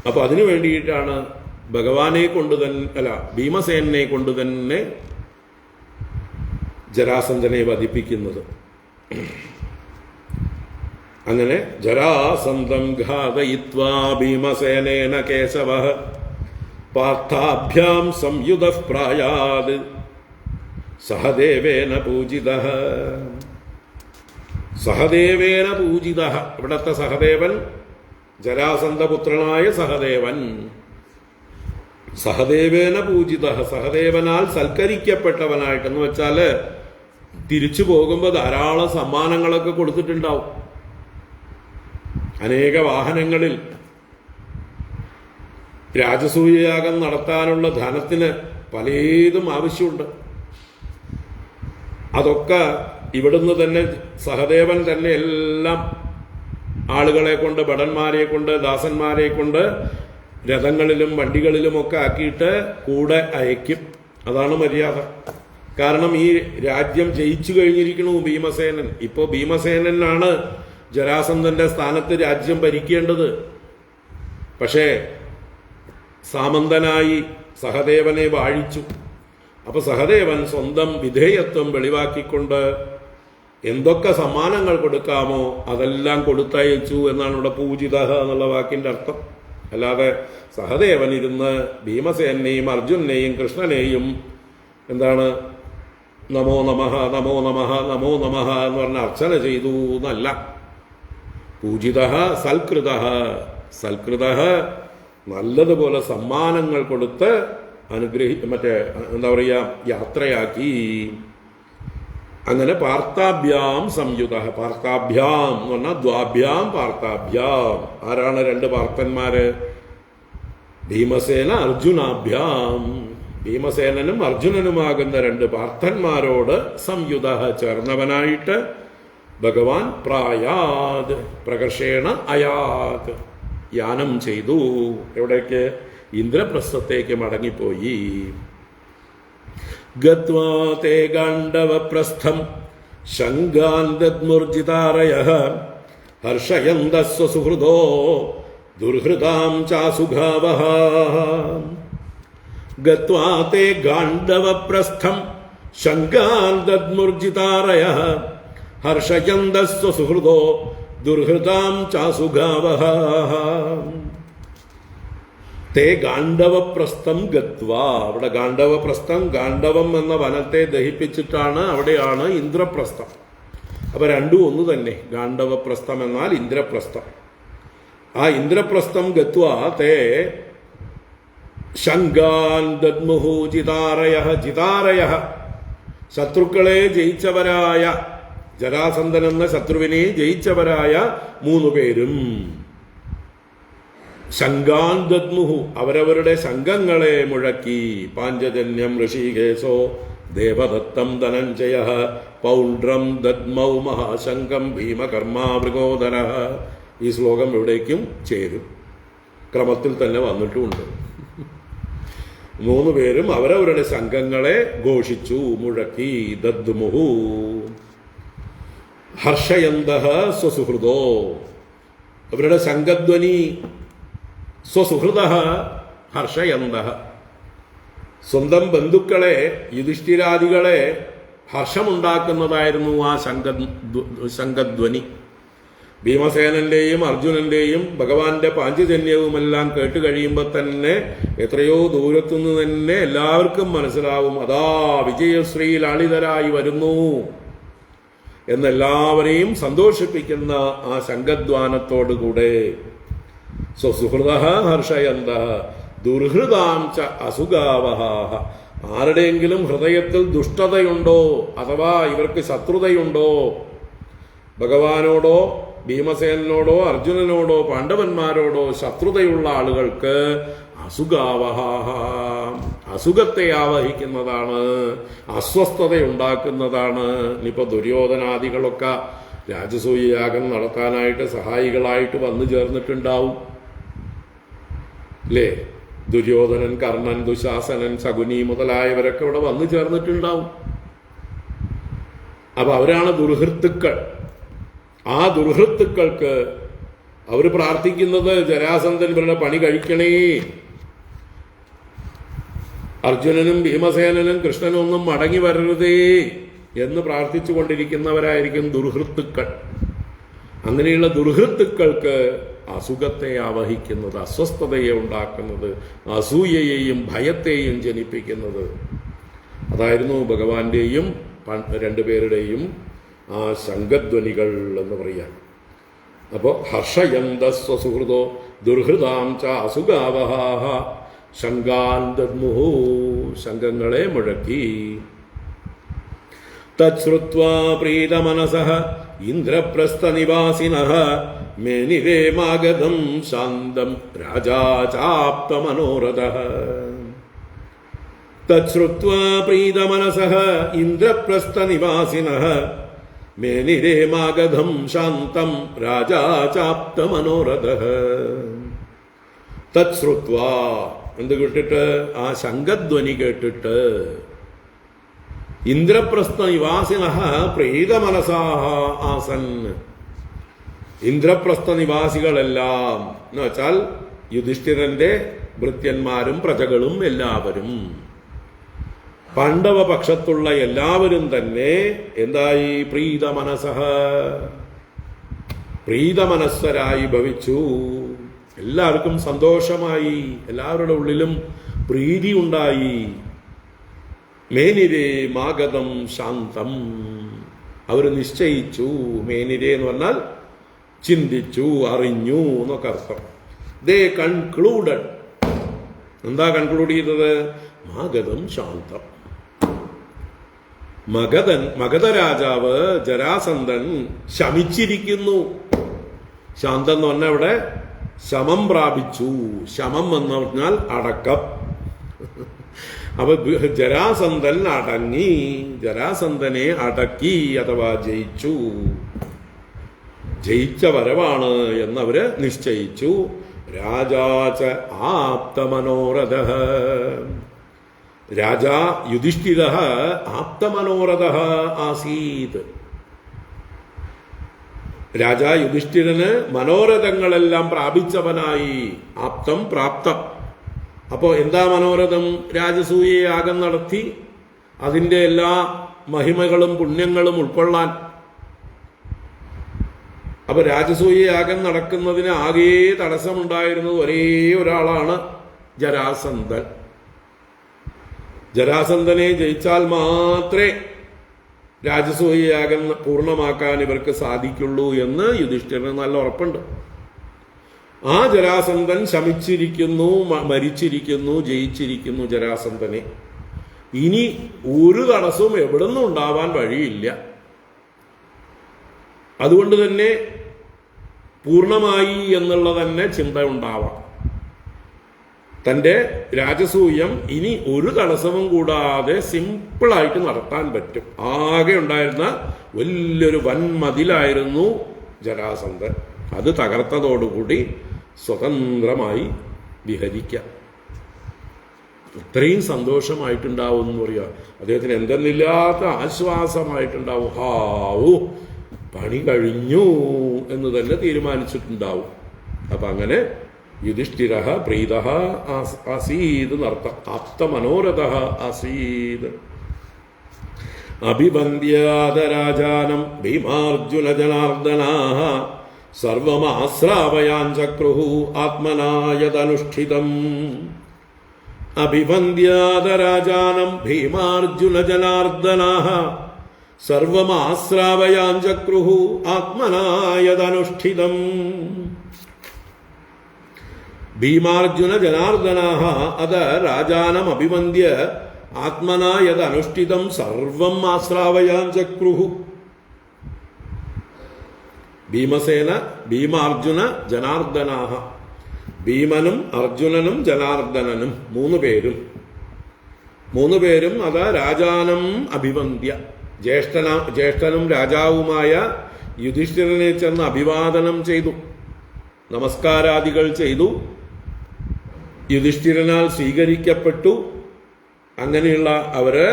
S1: അപ്പൊ അതിനു വേണ്ടിയിട്ടാണ് ഭഗവാനെ കൊണ്ട് തന്നെ ഭീമസേനെ കൊണ്ട് തന്നെ ജരാസന്ധനെ വധിപ്പിക്കുന്നത്. അങ്ങനെ ജരാസന്ധം ഘാതയിത്വാ ഭീമസേനേന കേശവഃ പാർത്ഥാഭ്യാം സംയുതഃ പ്രായാത് സഹദേവേന പൂജിതഃ. സഹദേവേന പൂജിതഃ. ഇവിടത്തെ സഹദേവൻ ജരാസന്ധപുത്രനായ സഹദേവൻ. സഹദേവേന പൂജിതഃ, സഹദേവനാൽ സൽക്കരിക്കപ്പെട്ടവനായിട്ടെന്ന് വെച്ചാല് തിരിച്ചു പോകുമ്പോൾ ധാരാളം സമ്മാനങ്ങളൊക്കെ കൊടുത്തിട്ടുണ്ടാവും. അനേക വാഹനങ്ങളിൽ രാജസൂയയാഗം നടത്താനുള്ള ധനത്തിന് പലതും ആവശ്യമുണ്ട്. അതൊക്കെ ഇവിടുന്ന് തന്നെ സഹദേവൻ തന്നെ എല്ലാം ആളുകളെ കൊണ്ട്, ഭടന്മാരെ കൊണ്ട്, ദാസന്മാരെ കൊണ്ട് രഥങ്ങളിലും വണ്ടികളിലുമൊക്കെ ആക്കിയിട്ട് കൂടെ അയക്കും. അതാണ് മര്യാദ. കാരണം ഈ രാജ്യം ജയിച്ചു കഴിഞ്ഞിരിക്കണു ഭീമസേനൻ. ഇപ്പോ ഭീമസേനനാണ് ജരാസന്ധന്റെ സ്ഥാനത്ത് രാജ്യം ഭരിക്കേണ്ടത്. പക്ഷേ സാമന്തനായി സഹദേവനെ വാഴിച്ചു. അപ്പൊ സഹദേവൻ സ്വന്തം വിധേയത്വം വെളിവാക്കിക്കൊണ്ട് എന്തൊക്കെ സമ്മാനങ്ങൾ കൊടുക്കാമോ അതെല്ലാം കൊടുത്തയച്ചു എന്നാണ് ഇവിടെ പൂജിത എന്നുള്ള വാക്കിന്റെ അർത്ഥം. അല്ലാതെ സഹദേവൻ ഇരുന്ന് ഭീമസേനെയും അർജുനെയും കൃഷ്ണനെയും എന്താണ് നമോ നമഃ നമോ നമഃ നമോ നമഃ എന്ന് പറഞ്ഞ അർച്ചന ചെയ്തു എന്നല്ല. പൂജിത സൽകൃത, സൽകൃത നല്ലതുപോലെ സമ്മാനങ്ങൾ കൊടുത്ത് എന്താ പറയുക, യാത്രയാക്കി. അങ്ങനെ പാർത്ഥാഭ്യാം സംയുത. പാർത്ഥാഭ്യാം എന്ന് പറഞ്ഞാൽ ദ്വാഭ്യാം പാർത്ഥാഭ്യാം. ആരാണ് രണ്ട് പാർത്ഥന്മാര്? ഭീമസേന അർജുനാഭ്യാം. ഭീമസേനനും അർജുനനുമാകുന്ന രണ്ട് പാർത്ഥന്മാരോട് സംയുത ചേർന്നവനായിട്ട് ഭഗവാൻ പ്രായാത് പ്രകർഷേണ അയാത് യാനം ചെയ്തു. എവിടേക്ക്? ഇന്ദ്രപ്രസ്ഥത്തേക്ക് മടങ്ങിപ്പോയി. ഗത്വാ തേ ഗാണ്ഡവപ്രസ്ഥം ശങ്കാൻ ദദ്മുർജിതാരയഃ ഹർഷയന്തഃ സ്വസുഹൃദോ ദുർഹൃതാം ചാസുഗാവഃ. ഗത്വാ തേ ഗാണ്ഡവപ്രസ്ഥം ശങ്കാൻ ദദ്മുർജിതാരയഃ ഹർഷയന്തഃ സ്വസുഹൃദോ ദുർഹൃതാം ചാസുഗാവഃ. തേ ഗാണ്ഡവപ്രസ്ഥം ഗത്വാ. അവിടെ ഗാണ്ഡവപ്രസ്ഥം, ഗാണ്ഡവം എന്ന വനത്തെ ദഹിപ്പിച്ചിട്ടാണ് അവിടെയാണ് ഇന്ദ്രപ്രസ്ഥം. അപ്പൊ രണ്ടും ഒന്ന് തന്നെ. ഗാണ്ഡവപ്രസ്ഥം എന്നാൽ ഇന്ദ്രപ്രസ്ഥം. ആ ഇന്ദ്രപ്രസ്ഥം ഗത്വാ തേ ശങ്കാൻ ദദ്മുഹു ജിതാരയഃ. ജിതാരയഃ ശത്രുക്കളെ ജയിച്ചവരായ, ജരാസന്ധൻ എന്ന ശത്രുവിനെ ജയിച്ചവരായ 3 പേരും ശങ്കാൻ ദദ്മുഹു അവരവരുടെ ശംഖങ്ങളെ മുഴക്കി. പാഞ്ചജന്യം ഋഷികേശോ ദേവദത്തം ധനഞ്ജയഃ പൗണ്ഡ്രം ദദ്മൗ മഹാശങ്കം ഭീമകർമാ മൃഗോദരഃ. ഈ ശ്ലോകം എവിടേക്കും ചേരും, ക്രമത്തിൽ തന്നെ വന്നിട്ടുമുണ്ട്. 3 പേരും അവരവരുടെ ശംഖങ്ങളെ ഘോഷിച്ചു, മുഴക്കി. ദദ്മുഹു ഹർഷയന്തഃ സ്വസുഹൃദോ. അവരുടെ ശംഖധ്വനി സ്വസുഹൃദഃ ഹർഷയന്തഃ. സ്വന്തം ബന്ധുക്കളെ, യുധിഷ്ഠിരാദികളെ ഹർഷമുണ്ടാക്കുന്നതായിരുന്നു ആ ശംഖധ്വനി. ഭീമസേനന്റെയും അർജുനന്റെയും ഭഗവാന്റെ പാഞ്ചജന്യവുമെല്ലാം കേട്ട് കഴിയുമ്പോൾ തന്നെ എത്രയോ ദൂരത്തുനിന്ന് തന്നെ എല്ലാവർക്കും മനസ്സിലാവും, അതാ വിജയശ്രീ ലാളിതരായി വരുന്നു എന്നെല്ലാവരെയും സന്തോഷിപ്പിക്കുന്ന ആ ശംഖധ്വാനത്തോടുകൂടെ സ്വസുഹൃദഃ ഹർഷയന്തഃ ദുർഹൃതാം ച അസുഗാവഃ. ആരുടെയെങ്കിലും ഹൃദയത്തിൽ ദുഷ്ടതയുണ്ടോ അഥവാ ഇവർക്ക് ശത്രുതയുണ്ടോ, ഭഗവാനോടോ ഭീമസേനോടോ അർജുനനോടോ പാണ്ഡവന്മാരോടോ ശത്രുതയുള്ള ആളുകൾക്ക് അസുഗാവഹ, അസുഖത്തെ ആവഹിക്കുന്നതാണ്, അസ്വസ്ഥതയുണ്ടാക്കുന്നതാണ്. ഇനിയിപ്പോ ദുര്യോധനാദികളൊക്കെ രാജസൂയയാഗം നടത്താനായിട്ട് സഹായികളായിട്ട് വന്നു ചേർന്നിട്ടുണ്ടാവും അല്ലേ? ദുര്യോധനൻ, കർണൻ, ദുശാസനൻ, ശകുനി മുതലായവരൊക്കെ ഇവിടെ വന്നു ചേർന്നിട്ടുണ്ടാവും. അപ്പൊ അവരാണ് ദുർഹൃത്തുക്കൾ. ആ ദുർഹൃത്തുക്കൾക്ക് അവർ പ്രാർത്ഥിക്കുന്നത് ജരാസന്ധൻ ഇവരുടെ പണി കഴിക്കണേ, അർജുനനും ഭീമസേനനും കൃഷ്ണനും ഒന്നും മടങ്ങി വരരുതേ എന്ന് പ്രാർത്ഥിച്ചു കൊണ്ടിരിക്കുന്നവരായിരിക്കും ദുർഹൃത്തുക്കൾ. അങ്ങനെയുള്ള ദുർഹൃത്തുക്കൾക്ക് അസുഖത്തെ ആവഹിക്കുന്നത്, അസ്വസ്ഥതയെ ഉണ്ടാക്കുന്നത്, അസൂയയെയും ഭയത്തെയും ജനിപ്പിക്കുന്നത് അതായിരുന്നു ഭഗവാന്റെയും രണ്ടുപേരുടെയും ആ ശംഖധ്വനികൾ എന്ന് പറയാൻ. അപ്പോൾ ഹർഷയന്ത സ്വസുഹൃതോ ദുർഹൃതാം ച അസുഖാവഹാഹ ശങ്കാൻ ദദ്മുഹു, ശംഖങ്ങളെ മുഴക്കി. തച്ഛ്രുത്വാ പ്രീതമനസഃ ഇന്ദ്രപ്രസ്ഥനിവാസിനഃ മേനിരേ മാഗധം ശാന്തം രാജാ ചാപ്തമനോരഥഃ. തച്ഛ്രുത്വാ പ്രീതമനസഃ ഇന്ദ്രപ്രസ്ഥനിവാസിനഃ മേനിരേ മാഗധം ശാന്തം രാജാ ചാപ്തമനോരഥഃ. തച്ഛ്രുത്വാ എന്ത് കേട്ടിട്ട്? ആ ശംഖധ്വനി കേട്ടിട്ട്. ഇന്ദ്രപ്രസ്ഥ നിവാസിനഃ പ്രീതമനസാഹ ആസൻ, ഇന്ദ്രപ്രസ്ഥ നിവാസികളെല്ലാം എന്ന് വെച്ചാൽ യുധിഷ്ഠിരന്റെ ഭൃത്യന്മാരും പ്രജകളും എല്ലാവരും, പാണ്ഡവ പക്ഷത്തുള്ള എല്ലാവരും തന്നെ എന്തായി? പ്രീതമനസഃ, പ്രീതമനസ്സരായി ഭവിച്ചു. എല്ലാവർക്കും സന്തോഷമായി, എല്ലാവരുടെ ഉള്ളിലും പ്രീതി ഉണ്ടായി. മേനിരേ മാഗതം ശാന്തം, അവർ നിശ്ചയിച്ചു. മേനിരേ എന്ന് പറഞ്ഞാൽ ചിന്തിച്ചു, അറിഞ്ഞു എന്നൊക്കെ അർത്ഥം. ദേ കൺക്ലൂഡഡ്. എന്താ കൺക്ലൂഡ് ചെയ്തത്? മാഗതം ശാന്തം. മഗധ രാജാവ് ജരാസന്ധൻ ശമിച്ചിരിക്കുന്നു. ശാന്തം എന്ന് പറഞ്ഞാൽ ഇവിടെ ശമം പ്രാപിച്ചു. ശമം എന്ന് പറഞ്ഞാൽ അടക്കം. അപ്പൊ ജരാസന്ധൻ അടങ്ങി, ജരാസന്ധനെ അടക്കി അഥവാ ജയിച്ചു. ജയിച്ച വരവാണ് എന്നവര് നിശ്ചയിച്ചു. രാജാച ആപ്തമനോരഥഃ, രാജാ യുധിഷ്ഠിരഃ ആപ്തമനോരഥഃ ആസീത്. രാജാ യുധിഷ്ഠിരന് മനോരഥങ്ങളെല്ലാം പ്രാപിച്ചവനായി. ആപ്തം പ്രാപ്തം. അപ്പോ എന്താ മനോരഥം? രാജസൂയ യാഗം നടത്തി അതിന്റെ എല്ലാ മഹിമകളും പുണ്യങ്ങളും ഉൾക്കൊള്ളാൻ. അപ്പൊ രാജസൂയ യാഗം നടക്കുന്നതിന് ആകെ തടസ്സമുണ്ടായിരുന്നത് ഒരേ ഒരാളാണ്, ജരാസന്ധൻ. ജരാസന്ധനെ ജയിച്ചാൽ മാത്രമേ രാജസൂയ യാഗം പൂർണ്ണമാക്കാൻ ഇവർക്ക് സാധിക്കുള്ളൂ എന്ന് യുധിഷ്ഠിരന് നല്ല ഉറപ്പുണ്ട്. ആ ജരാസന്ധൻ ശമിച്ചിരിക്കുന്നു, മരിച്ചിരിക്കുന്നു, ജയിച്ചിരിക്കുന്നു ജരാസന്ധനെ. ഇനി ഒരു തടസ്സവും എവിടെ നിന്നും ഉണ്ടാവാൻ വഴിയില്ല. അതുകൊണ്ട് തന്നെ പൂർണ്ണമായി എന്നുള്ള തന്നെ ചിന്ത ഉണ്ടാവാം. തന്റെ രാജസൂയം ഇനി ഒരു തടസ്സവും കൂടാതെ സിമ്പിളായിട്ട് നടത്താൻ പറ്റും. ആകെ ഉണ്ടായിരുന്ന വലിയൊരു വൻമതിലായിരുന്നു ജരാസന്ധൻ. അത് തകർത്തതോടുകൂടി സ്വതന്ത്രമായി വിഹരിക്കാം. ഇത്രയും സന്തോഷമായിട്ടുണ്ടാവും എന്ന് പറയുക. അദ്ദേഹത്തിന് എന്തെന്നില്ലാത്ത ആശ്വാസമായിട്ടുണ്ടാവും. ഹാവൂ, പണി കഴിഞ്ഞു എന്ന് തന്നെ തീരുമാനിച്ചിട്ടുണ്ടാവും. അപ്പൊ അങ്ങനെ യുധിഷ്ഠിരഃ പ്രീതഃ ആസീത് എന്നർത്ഥം. ആപ്തമനോരഥഃ ആസീത്. അഭിവന്ദ്യാദരാജാനം ഭീമാർജുന ജനാർദ്ദനാഃ സർവമാശ്രാവയാഞ്ചക്രുഹു ആത്മനാ യദനുഷ്ഠിതം. അഭിവന്ദ്യാദരാജാനം ഭീമാർജുന ജനാർദ്ദനാഃ സർവമാശ്രാവയാഞ്ചക്രുഹു ആത്മനാ യദനുഷ്ഠിതം. ഭീമാർജുന ജനാർദ്ദനാഃ അത് രാജാനം അഭിവന്ദ്യ ആത്മനാ യത് അനുഷ്ഠിതം സർവം ആശ്രാവയാഞ്ചക്രുഹു. ഭീമസേന, ഭീമാർജുന ജനാർദ്ദനാഃ, ഭീമനും അർജുനനും ജനാർദ്ദനനും മൂന്ന് പേരും അത് രാജാനം അഭിവന്ദ്യ, ജ്യേഷ്ഠനും രാജാവുമായ യുധിഷ്ഠിരനെ ചെന്ന് അഭിവാദനം ചെയ്തു, നമസ്കാരാദികൾ ചെയ്തു. യുധിഷ്ഠിരനാൽ സ്വീകരിക്കപ്പെട്ടു. അങ്ങനെയുള്ള അവര്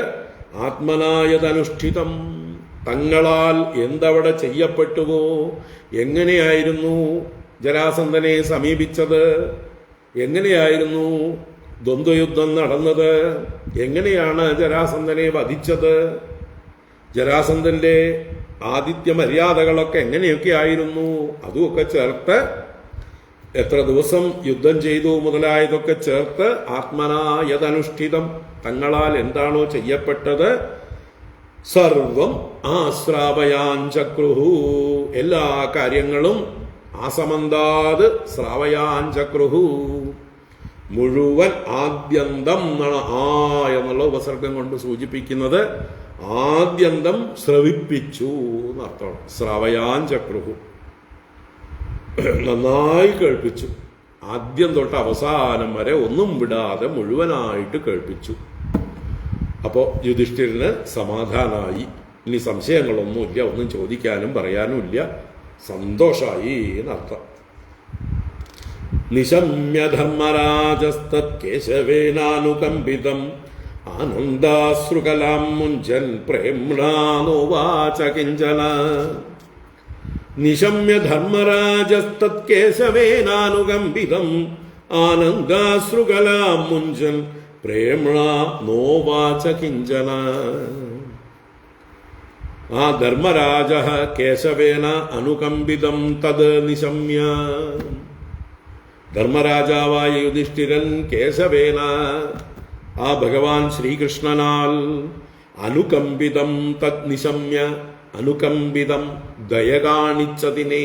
S1: ആത്മനായതനുഷ്ഠിതം, തങ്ങളാൽ എന്തവിടെ ചെയ്യപ്പെട്ടുവോ, എങ്ങനെയായിരുന്നു ജരാസന്ധനെ സമീപിച്ചത്, എങ്ങനെയായിരുന്നു ദ്വന്ദ്വയുദ്ധം നടന്നത്, എങ്ങനെയാണ് ജരാസന്ധനെ വധിച്ചത്, ജരാസന്ധന്റെ ആതിഥ്യ മര്യാദകളൊക്കെ എങ്ങനെയൊക്കെ ആയിരുന്നു, അതുമൊക്കെ ചേർത്ത് എത്ര ദിവസം യുദ്ധം ചെയ്തു മുതലായതൊക്കെ ചേർത്ത് ആത്മനായതനുഷ്ഠിതം, തങ്ങളാൽ എന്താണോ ചെയ്യപ്പെട്ടത് സർവം ആശ്രാവയാഞ്ചക്രുഹു, എല്ലാ കാര്യങ്ങളും ആസമന്താത് ശ്രാവയാഞ്ചക്രുഹു, മുഴുവൻ ആദ്യന്തം എന്നാണ് ആ എന്നുള്ള ഉപസർഗം കൊണ്ട് സൂചിപ്പിക്കുന്നത്. ആദ്യന്തം ശ്രവിപ്പിച്ചു എന്നർത്ഥം. ശ്രാവയാഞ്ചക്രുഹു, നന്നായി കേൾപ്പിച്ചു. ആദ്യം തൊട്ട് അവസാനം വരെ ഒന്നും വിടാതെ മുഴുവനായിട്ട് കേൾപ്പിച്ചു. അപ്പോൾ യുധിഷ്ഠിരന് സമാധാനമായി. ഇനി സംശയങ്ങളൊന്നുമില്ല, ഒന്നും ചോദിക്കാനും പറയാനും ഇല്ല, സന്തോഷമായി എന്നർത്ഥം. നിശമ്യ ധർമ്മരാജസ്തത് കേശവേനാനുകമ്പിതം ആനന്ദാശ്രുകലാം മുഞ്ചൻ പ്രേംണാനോവാച കിഞ്ചന. നിശമ്യ ധർമ്മരാജസ്തത് കേശവേനാനുകമ്പിതം ആനന്ദാശ്രുകലാം മുഞ്ചൻ പ്രേംണാ നോവാച കിഞ്ചന. ആ ധർമ്മരാജ കേശവേന അനുകമ്പിതം തത് നിശമ്യ. ധർമ്മരാജാവായ യുധിഷ്ഠിരൻ കേശവേന, ആ ഭഗവാൻ ശ്രീകൃഷ്ണനാൽ അനുകമ്പിതം തത് നിശമ്യ, അനുകമ്പിതം ദയ കാണിച്ചതിനെ,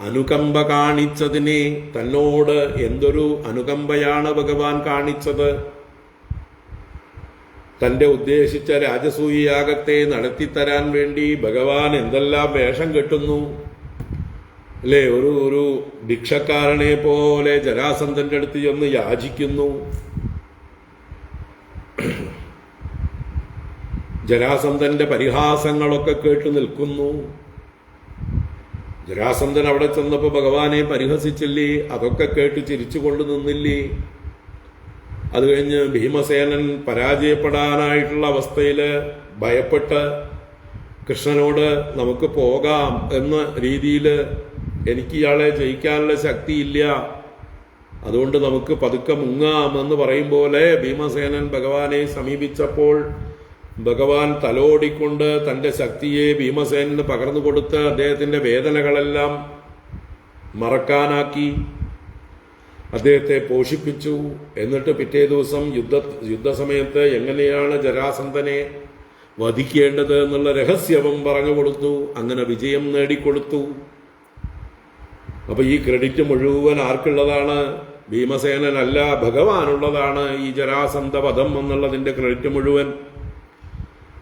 S1: അനുകമ്പ കാണിച്ചതിനെ, തന്നോട് എന്തൊരു അനുകമ്പയാണ് ഭഗവാൻ കാണിച്ചത്. തന്റെ ഉദ്ദേശിച്ച രാജസൂയയാഗത്തെ നടത്തിത്തരാൻ വേണ്ടി ഭഗവാൻ എന്തെല്ലാം വേഷം കെട്ടുന്നു അല്ലേ. ഒരു ഭിക്ഷക്കാരനെ പോലെ ജരാസന്ധന്റെ അടുത്ത് ചെന്ന് യാചിക്കുന്നു. ജരാസന്ധന്റെ പരിഹാസങ്ങളൊക്കെ കേട്ടു നിൽക്കുന്നു. ജരാസന്ധൻ അവിടെ ചെന്നപ്പോ ഭഗവാനെ പരിഹസിച്ചില്ലേ, അതൊക്കെ കേട്ട് ചിരിച്ചുകൊണ്ട് നിന്നില്ലേ. അത് കഴിഞ്ഞ് ഭീമസേനൻ പരാജയപ്പെടാനായിട്ടുള്ള അവസ്ഥയില് ഭയപ്പെട്ട് കൃഷ്ണനോട് നമുക്ക് പോകാം എന്ന രീതിയിൽ, എനിക്ക് ഇയാളെ ജയിക്കാനുള്ള ശക്തിയില്ല, അതുകൊണ്ട് നമുക്ക് പതുക്കെ മുങ്ങാം എന്ന് പറയും പോലെ ഭീമസേനൻ ഭഗവാനെ സമീപിച്ചപ്പോൾ ഭഗവാൻ തലോടിക്കൊണ്ട് തന്റെ ശക്തിയെ ഭീമസേനന് പകർന്നു കൊടുത്ത് അദ്ദേഹത്തിന്റെ വേദനകളെല്ലാം മറക്കാനാക്കി അദ്ദേഹത്തെ പോഷിപ്പിച്ചു. എന്നിട്ട് പിറ്റേ ദിവസം യുദ്ധസമയത്ത് എങ്ങനെയാണ് ജരാസന്ധനെ വധിക്കേണ്ടത് എന്നുള്ള രഹസ്യവും പറഞ്ഞു കൊടുത്തു. അങ്ങനെ വിജയം നേടിക്കൊടുത്തു. അപ്പൊ ഈ ക്രെഡിറ്റ് മുഴുവൻ ആർക്കുള്ളതാണ്? ഭീമസേനനല്ല, ഭഗവാനുള്ളതാണ് ഈ ജരാസന്ധ വധം എന്നുള്ളതിന്റെ ക്രെഡിറ്റ് മുഴുവൻ.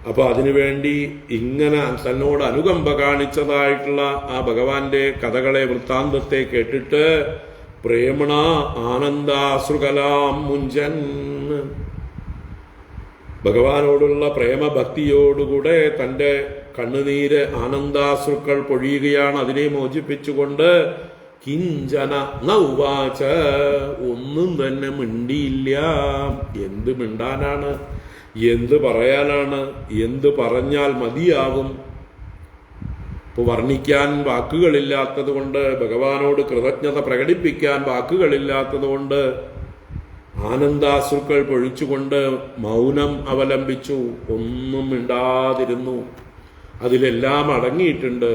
S1: അപ്പൊ അതിനുവേണ്ടി ഇങ്ങനെ തന്നോട് അനുകമ്പ കാണിച്ചതായിട്ടുള്ള ആ ഭഗവാന്റെ കഥകളെ, വൃത്താന്തത്തെ കേട്ടിട്ട് പ്രേമണ ആനന്ദാശ്രുകലാം മുഞ്ചൻ, ഭഗവാനോടുള്ള പ്രേമഭക്തിയോടുകൂടെ തന്റെ കണ്ണുനീര് ആനന്ദാശ്രുക്കൾ പൊഴിയുകയാണ്. അതിനെ മോചിപ്പിച്ചുകൊണ്ട് കിഞ്ചന നൗവാച, ഒന്നും തന്നെ മിണ്ടിയില്ല. എന്ത് മിണ്ടാനാണ്, എന്ത് പറയാനാണ്, എന്ത് പറഞ്ഞാൽ മതിയാകും? ഇപ്പൊ വർണ്ണിക്കാൻ വാക്കുകളില്ലാത്തത് കൊണ്ട്, ഭഗവാനോട് കൃതജ്ഞത പ്രകടിപ്പിക്കാൻ വാക്കുകളില്ലാത്തത് കൊണ്ട് ആനന്ദാശ്രുക്കൾ പൊഴിച്ചുകൊണ്ട് മൗനം അവലംബിച്ചു. ഒന്നും മിണ്ടാതിരുന്നു. അതിലെല്ലാം അടങ്ങിയിട്ടുണ്ട്.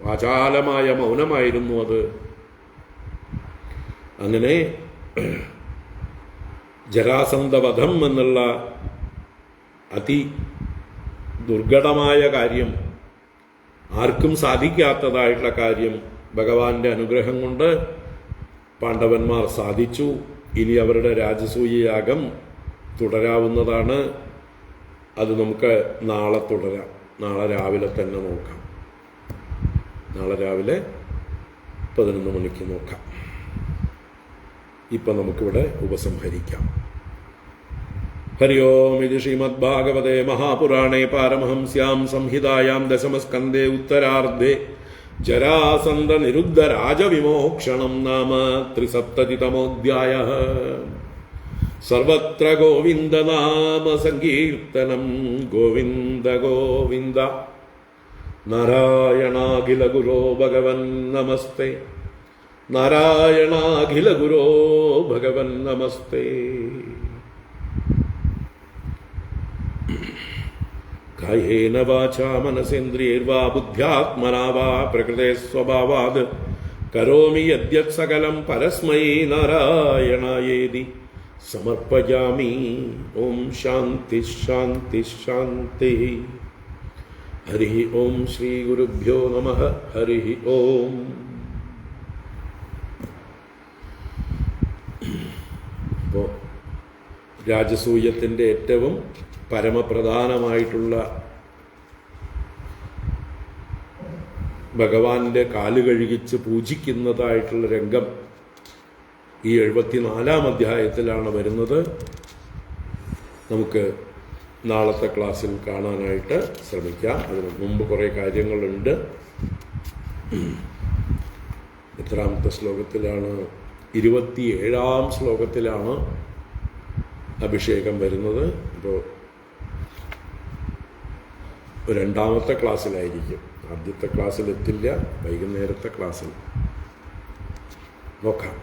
S1: വാചാലമായ മൗനമായിരുന്നു അത്. അങ്ങനെ ജരാസന്ധവധം എന്നുള്ള അതി ദുർഘടമായ കാര്യം, ആർക്കും സാധിക്കാത്തതായിട്ടുള്ള കാര്യം ഭഗവാന്റെ അനുഗ്രഹം കൊണ്ട് പാണ്ഡവന്മാർ സാധിച്ചു. ഇനി അവരുടെ രാജസൂയയാഗം തുടരാവുന്നതാണ്. അത് നമുക്ക് നാളെ തുടരാം. നാളെ രാവിലെ തന്നെ നോക്കാം. നാളെ രാവിലെ 11 മണിക്ക് നോക്കാം. ഇപ്പം നമുക്കിവിടെ ഉപസംഹരിക്കാം. ഹരി ഓം. ഇത് ശ്രീമദ്ഭാഗവതേ മഹാപുരാണേ പാരമഹംസ്യാം സംഹിതായാം ദശമസ്കന്ധേ ഉത്തരാർദ്ധേ ജരാസന്ധ നിരുദ്ധ രാജവിമോക്ഷണം നാമ 370തമോऽധ്യായഃ. സർവത്ര ഗോവിന്ദ നാമ സങ്കീർത്തനം. ഗോവിന്ദ ഗോവിന്ദ. നാരായണാഖില ഗുരോ ഭഗവൻ നമസ്തേ. നാരായണാഖില ഗുരോ ഭഗവൻ നമസ്തേ. കായേന വാചാ മനസേന്ദ്രിയൈർവാ ബുദ്ധ്യാത്മനാ വാ പ്രകൃതേ സ്വഭാവാത് കരോമി യദ്യത് സകലം പരസ്മൈ നാരായണായേതി സമർപ്പയാമി. ഓം ശാന്തി ശാന്തി ശാന്തി. ഹരി ഓം ശ്രീ ഗുരുഭ്യോ നമഃ. ഹരി ഓം. അപ്പോൾ രാജസൂയത്തിൻ്റെ ഏറ്റവും പരമപ്രധാനമായിട്ടുള്ള ഭഗവാന്റെ കാല് കഴുകിച്ച് പൂജിക്കുന്നതായിട്ടുള്ള രംഗം ഈ 74-ാം അധ്യായത്തിലാണ് വരുന്നത്. നമുക്ക് നാളത്തെ ക്ലാസ്സിൽ കാണാനായിട്ട് ശ്രമിക്കാം. അതിന് മുമ്പ് കുറേ കാര്യങ്ങളുണ്ട്. എത്രാമത്തെ ശ്ലോകത്തിലാണ്? 27-ാം ശ്ലോകത്തിലാണ് അഭിഷേകം വരുന്നത്. അപ്പോൾ രണ്ടാമത്തെ ക്ലാസ്സിലായിരിക്കും, ആദ്യത്തെ ക്ലാസ്സിലെത്തില്ല, വൈകുന്നേരത്തെ ക്ലാസ്സിൽ നോക്കാം.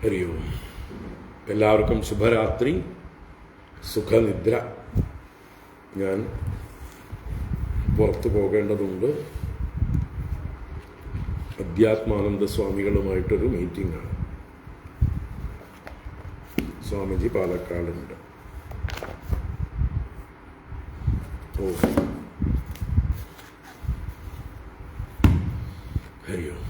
S1: ഹരി ഓം. എല്ലാവർക്കും ശുഭരാത്രി, സുഖനിദ്ര. ഞാൻ പുറത്തു പോകേണ്ടതുണ്ട്. അധ്യാത്മാനന്ദ സ്വാമികളുമായിട്ടൊരു മീറ്റിംഗാണ്. സ്വാമിജി പാലക്കാടുണ്ട്. ഹരി ഓം.